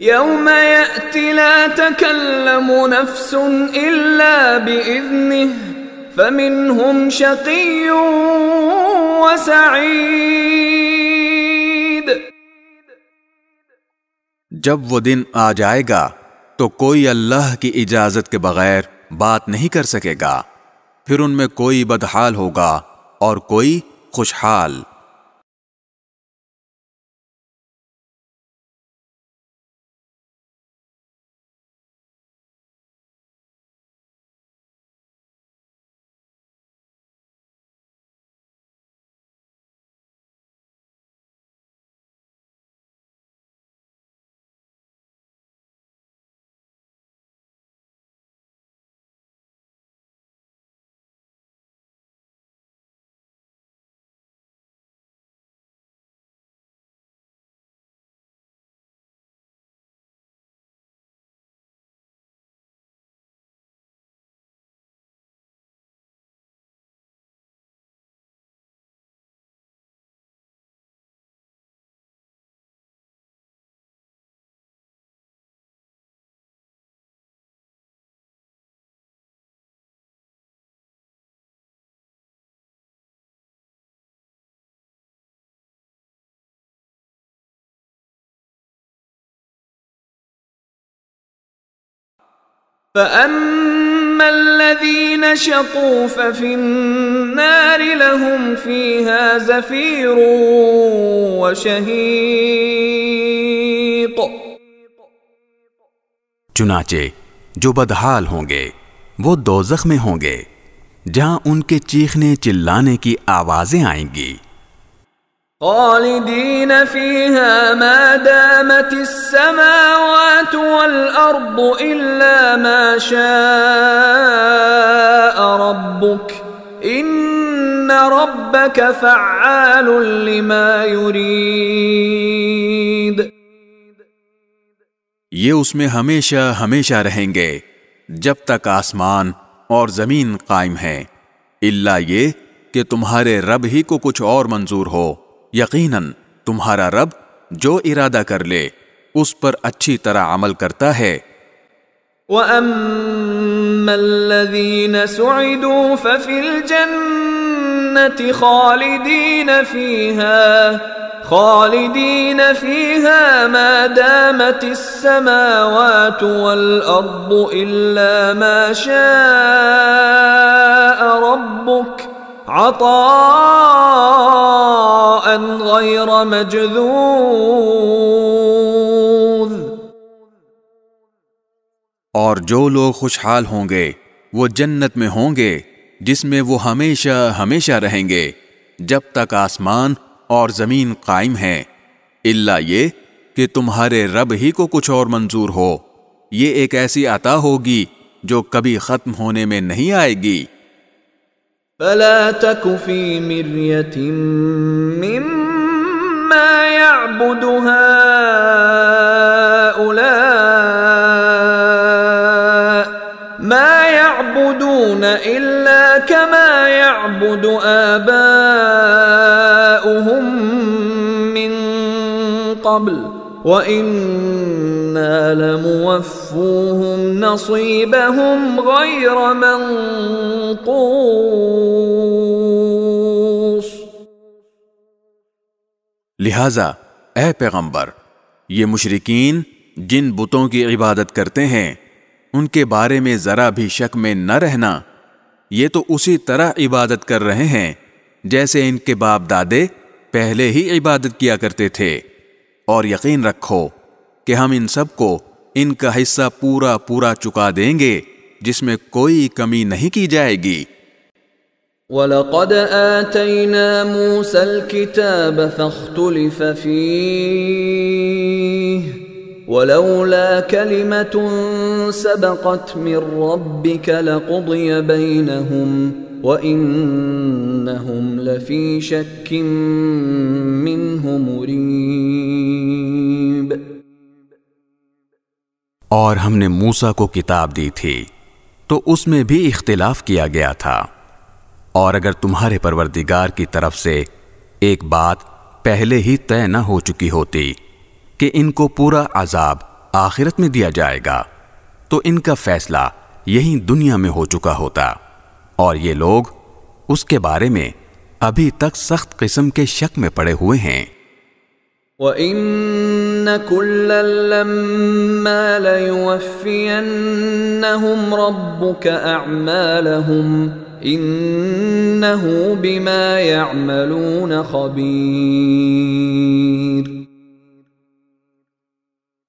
يَوْمَ يَأْتِ لَا تَكَلَّمُ نَفْسٌ إِلَّا بِإِذْنِهِ فَمِنْهُمْ شَقِيٌّ وَسَعِيدٌ۔ جب وہ دن آ جائے گا تو کوئی اللہ کی اجازت کے بغیر بات نہیں کر سکے گا، پھر ان میں کوئی بدحال ہوگا اور کوئی خوشحال۔ فَأَمَّا الَّذِينَ شَقُوا فَفِي النَّارِ لَهُمْ فِيهَا زَفِيرٌ وَشَهِيقٌ۔ چنانچہ جو بدحال ہوں گے وہ دوزخ میں ہوں گے، جہاں ان کے چیخنے چلانے کی آوازیں آئیں گی۔ خالدین فیہا ما دامت السماوات والارض الا ما شاء ربک ان ربک فعال لما یرید۔ یہ اس میں ہمیشہ ہمیشہ رہیں گے جب تک آسمان اور زمین قائم ہیں، الا یہ کہ تمہارے رب ہی کو کچھ اور منظور ہو۔ یقیناً تمہارا رب جو ارادہ کر لے اس پر اچھی طرح عمل کرتا ہے۔ وَأَمَّا الَّذِينَ سُعِدُوا فَفِي الْجَنَّةِ خَالِدِينَ فِيهَا مَا دَامَتِ السَّمَاوَاتُ وَالْأَرْضُ إِلَّا مَا شَاءَ رَبُّكَ عطاء غیر مجذوذ۔ اور جو لوگ خوشحال ہوں گے وہ جنت میں ہوں گے جس میں وہ ہمیشہ ہمیشہ رہیں گے جب تک آسمان اور زمین قائم ہیں، الا یہ کہ تمہارے رب ہی کو کچھ اور منظور ہو۔ یہ ایک ایسی عطا ہوگی جو کبھی ختم ہونے میں نہیں آئے گی۔ فلا تك في مرية مما يعبد هؤلاء ما يعبدون إلا كما يعبد آباؤهم من قبل وَإِنَّا لَمُوَفُّوهُمْ نَصِيبَهُمْ غَيْرَ مَنْقُوصٍ۔ لہذا اے پیغمبر، یہ مشرکین جن بتوں کی عبادت کرتے ہیں ان کے بارے میں ذرا بھی شک میں نہ رہنا، یہ تو اسی طرح عبادت کر رہے ہیں جیسے ان کے باپ دادے پہلے ہی عبادت کیا کرتے تھے، اور یقین رکھو کہ ہم ان سب کو ان کا حصہ پورا پورا چکا دیں گے جس میں کوئی کمی نہیں کی جائے گی۔ وَلَقَدْ آتَيْنَا مُوسَى الْكِتَابَ فَاخْتُلِفَ فِيهِ وَلَوْلَا كَلِمَةٌ سَبَقَتْ مِنْ رَبِّكَ لَقُضِيَ بَيْنَهُمْ وَإِنَّهُمْ لَفِي شَكٍّ مِّنْهُ مُرِيبٍ۔ اور ہم نے موسیٰ کو کتاب دی تھی تو اس میں بھی اختلاف کیا گیا تھا، اور اگر تمہارے پروردگار کی طرف سے ایک بات پہلے ہی طے نہ ہو چکی ہوتی کہ ان کو پورا عذاب آخرت میں دیا جائے گا تو ان کا فیصلہ یہیں دنیا میں ہو چکا ہوتا، اور یہ لوگ اس کے بارے میں ابھی تک سخت قسم کے شک میں پڑے ہوئے ہیں۔ وَإِنَّ كُلًّا لَّمَّا لَيُوَفِّيَنَّهُمْ رَبُّكَ أَعْمَالَهُمْ إِنَّهُ بِمَا يَعْمَلُونَ خَبِيرٌ۔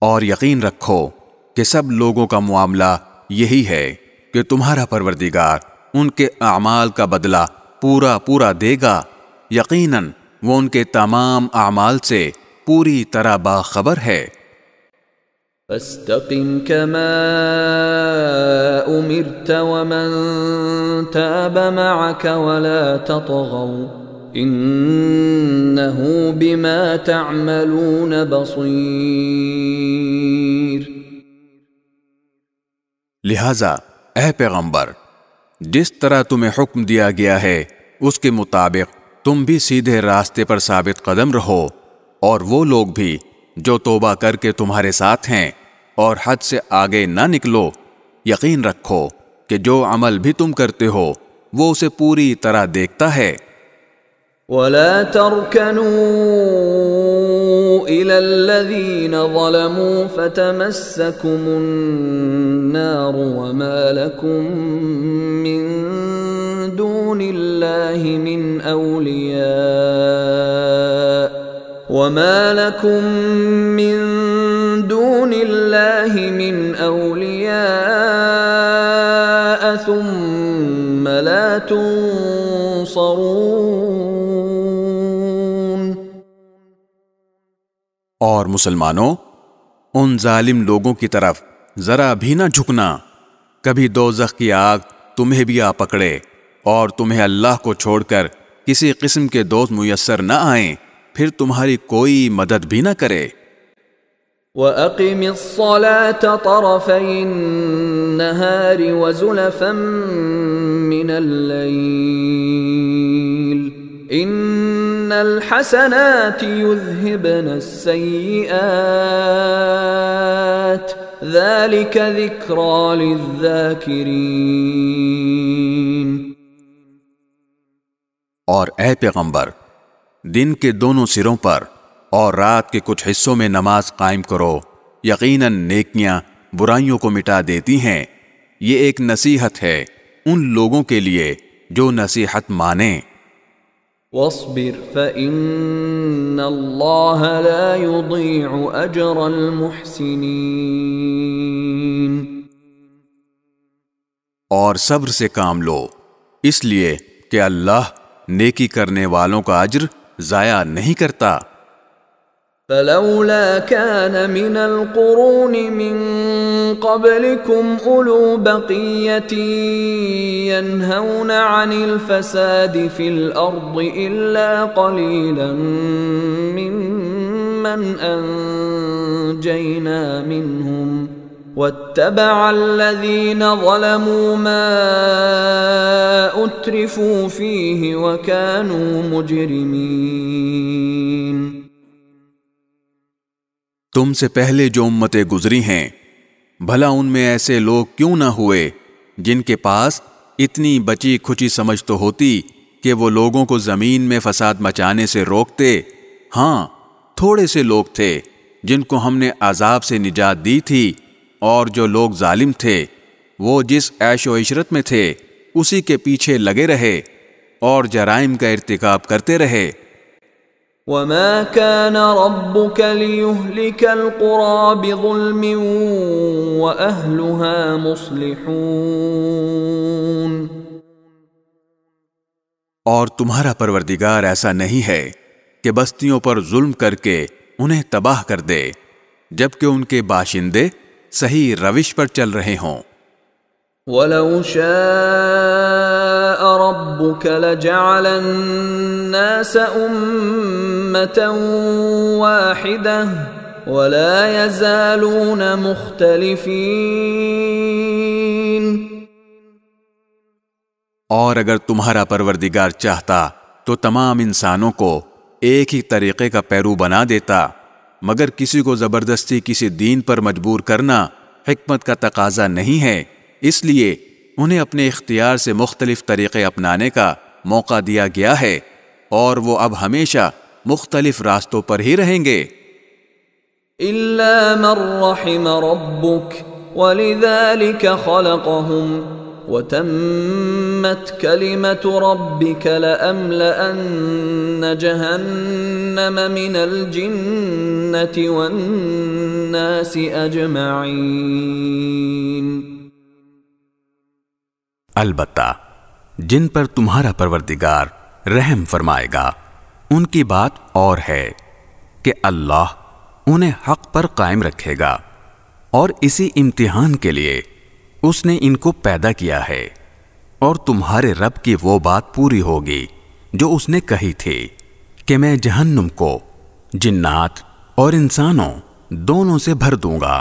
اور یقین رکھو کہ سب لوگوں کا معاملہ یہی ہے کہ تمہارا پروردگار ان کے اعمال کا بدلہ پورا پورا دے گا، یقیناً وہ ان کے تمام اعمال سے پوری طرح باخبر ہے۔ فَاسْتَقِمْ كَمَا أُمِرْتَ وَمَنْ تَابَ مَعَكَ وَلَا تَطْغَوْا إِنَّهُ بِمَا تَعْمَلُونَ بَصِيرٌ۔ لہذا اے پیغمبر، جس طرح تمہیں حکم دیا گیا ہے اس کے مطابق تم بھی سیدھے راستے پر ثابت قدم رہو، اور وہ لوگ بھی جو توبہ کر کے تمہارے ساتھ ہیں اور حد سے آگے نہ نکلو، یقین رکھو کہ جو عمل بھی تم کرتے ہو وہ اسے پوری طرح دیکھتا ہے۔ وَلَا تَرْكَنُوا إِلَى الَّذِينَ ظَلَمُوا فَتَمَسَّكُمُ النَّارُ وَمَا لَكُم مِّن دُونِ اللَّهِ مِنْ أَوْلِيَاءَ ثُمَّ لَا تُنصَرُونَ۔ اور مسلمانوں، ان ظالم لوگوں کی طرف ذرا بھی نہ جھکنا، کبھی دوزخ کی آگ تمہیں بھی آ پکڑے اور تمہیں اللہ کو چھوڑ کر کسی قسم کے دوست میسر نہ آئیں، پھر تمہاری کوئی مدد بھی نہ کرے۔ وَأَقِمِ الصَّلَاةَ طَرَفَيِ النَّهَارِ وَزُلَفًا مِّنَ اللَّيْلِ إِنَّ الْحَسَنَاتِ يُذْهِبْنَ السَّيِّئَاتِ ذَلِكَ ذِكْرَى لِلذَّاكِرِينَ۔ اور اے پیغمبر، دن کے دونوں سروں پر اور رات کے کچھ حصوں میں نماز قائم کرو، یقیناً نیکیاں برائیوں کو مٹا دیتی ہیں۔ یہ ایک نصیحت ہے ان لوگوں کے لیے جو نصیحت مانیں۔ وَاصْبِرْ فَإِنَّ اللَّهَ لَا يُضِيعُ أَجْرَ الْمُحْسِنِينَ۔ اور صبر سے کام لو، اس لیے کہ اللہ نیکی کرنے والوں کا اجر ضائع نہیں کرتا۔ فَلَوْلَا كَانَ مِنَ الْقُرُونِ مِنْ قَبْلِكُمْ أُولُو بَقِيَّةٍ يَنْهَوْنَ عَنِ الْفَسَادِ فِي الْأَرْضِ إِلَّا قَلِيلًا مِّمَّنْ أَنْجَيْنَا مِنْهُمْ وَاتَّبَعَ الَّذِينَ ظَلَمُوا مَا أُتْرِفُوا فِيهِ وَكَانُوا مُجْرِمِينَ۔ تم سے پہلے جو امتیں گزری ہیں، بھلا ان میں ایسے لوگ کیوں نہ ہوئے جن کے پاس اتنی بچی کھچی سمجھ تو ہوتی کہ وہ لوگوں کو زمین میں فساد مچانے سے روکتے۔ ہاں، تھوڑے سے لوگ تھے جن کو ہم نے عذاب سے نجات دی تھی، اور جو لوگ ظالم تھے وہ جس عیش و عشرت میں تھے اسی کے پیچھے لگے رہے اور جرائم کا ارتکاب کرتے رہے۔ وَمَا كَانَ رَبُّكَ لِيُهْلِكَ الْقُرَى بِظُلْمٍ وَأَهْلُهَا مُصْلِحُونَ، اور تمہارا پروردگار ایسا نہیں ہے کہ بستیوں پر ظلم کر کے انہیں تباہ کر دے جبکہ ان کے باشندے صحیح روش پر چل رہے ہوں۔ وَلَوْ شَاءَ رَبُّكَ لَجَعَلَ النَّاسَ أُمَّةً وَاحِدَةً وَلَا يَزَالُونَ مُخْتَلِفِينَ، اور اگر تمہارا پروردگار چاہتا تو تمام انسانوں کو ایک ہی طریقے کا پیرو بنا دیتا، مگر کسی کو زبردستی کسی دین پر مجبور کرنا حکمت کا تقاضا نہیں ہے، اس لیے انہیں اپنے اختیار سے مختلف طریقے اپنانے کا موقع دیا گیا ہے، اور وہ اب ہمیشہ مختلف راستوں پر ہی رہیں گے۔ إِلَّا مَن رَّحِمَ رَبُّكَ وَلِذَلِكَ خَلَقَهُمْ وَتَمَّتْ كَلِمَةُ رَبِّكَ لَأَمْلَأَنَّ جَهَنَّمَ مِنَ الْجِنَّةِ وَالنَّاسِ أَجْمَعِينَ۔ البتہ جن پر تمہارا پروردگار رحم فرمائے گا ان کی بات اور ہے کہ اللہ انہیں حق پر قائم رکھے گا، اور اسی امتحان کے لیے اس نے ان کو پیدا کیا ہے، اور تمہارے رب کی وہ بات پوری ہوگی جو اس نے کہی تھی کہ میں جہنم کو جنات اور انسانوں دونوں سے بھر دوں گا۔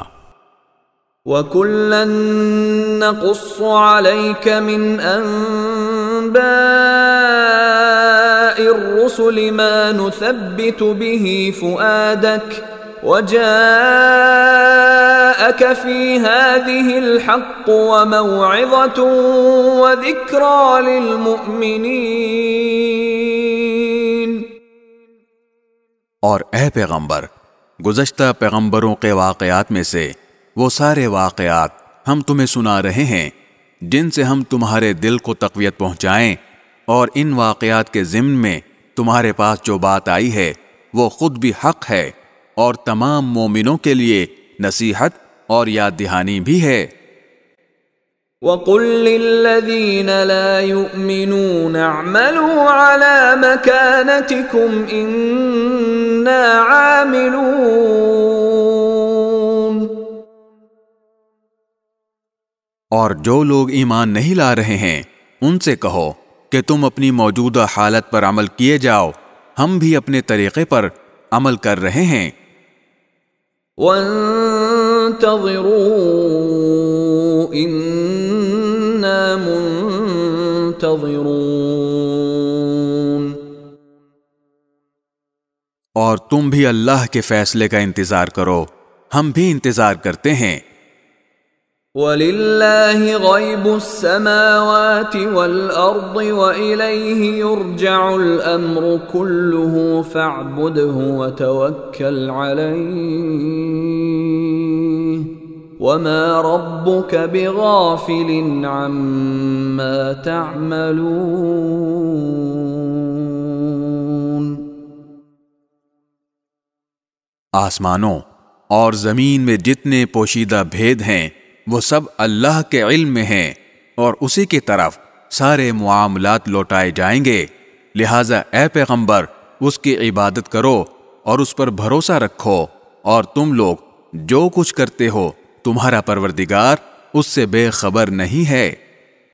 وَكُلًّا نَّقُصُّ عَلَيْكَ مِنْ أَنبَاءِ الرُّسُلِ مَا نُثَبِّتُ بِهِ فُؤَادَكَ وَجَاءَكَ فِي هَذِهِ الْحَقُّ وَمَوْعِظَةٌ وَذِكْرَى لِلْمُؤْمِنِينَ۔ اور اے پیغمبر، گزشتہ پیغمبروں کے واقعات میں سے وہ سارے واقعات ہم تمہیں سنا رہے ہیں جن سے ہم تمہارے دل کو تقویت پہنچائیں، اور ان واقعات کے ضمن میں تمہارے پاس جو بات آئی ہے وہ خود بھی حق ہے اور تمام مومنوں کے لیے نصیحت اور یاد دہانی بھی ہے۔ وَقُل لِّلَّذِينَ لَا يُؤْمِنُونَ اعْمَلُوا عَلَى مَكَانَتِكُمْ إِنَّا عَامِلُونَ، اور جو لوگ ایمان نہیں لا رہے ہیں ان سے کہو کہ تم اپنی موجودہ حالت پر عمل کیے جاؤ، ہم بھی اپنے طریقے پر عمل کر رہے ہیں۔ وَانتَظِرُوا إِنَّا مُنتَظِرُونَ، اور تم بھی اللہ کے فیصلے کا انتظار کرو، ہم بھی انتظار کرتے ہیں۔ وَلِلَّهِ غَيْبُ السَّمَاوَاتِ وَالْأَرْضِ وَإِلَيْهِ يُرْجَعُ الْأَمْرُ كُلُّهُ فَاعْبُدْهُ وَتَوَكَّلْ عَلَيْهِ وَمَا رَبُّكَ بِغَافِلٍ عَمَّا تَعْمَلُونَ۔ آسمانوں اور زمین میں جتنے پوشیدہ بھید ہیں وہ سب اللہ کے علم میں ہیں، اور اسی کی طرف سارے معاملات لوٹائے جائیں گے، لہٰذا اے پیغمبر اس کی عبادت کرو اور اس پر بھروسہ رکھو، اور تم لوگ جو کچھ کرتے ہو تمہارا پروردگار اس سے بے خبر نہیں ہے۔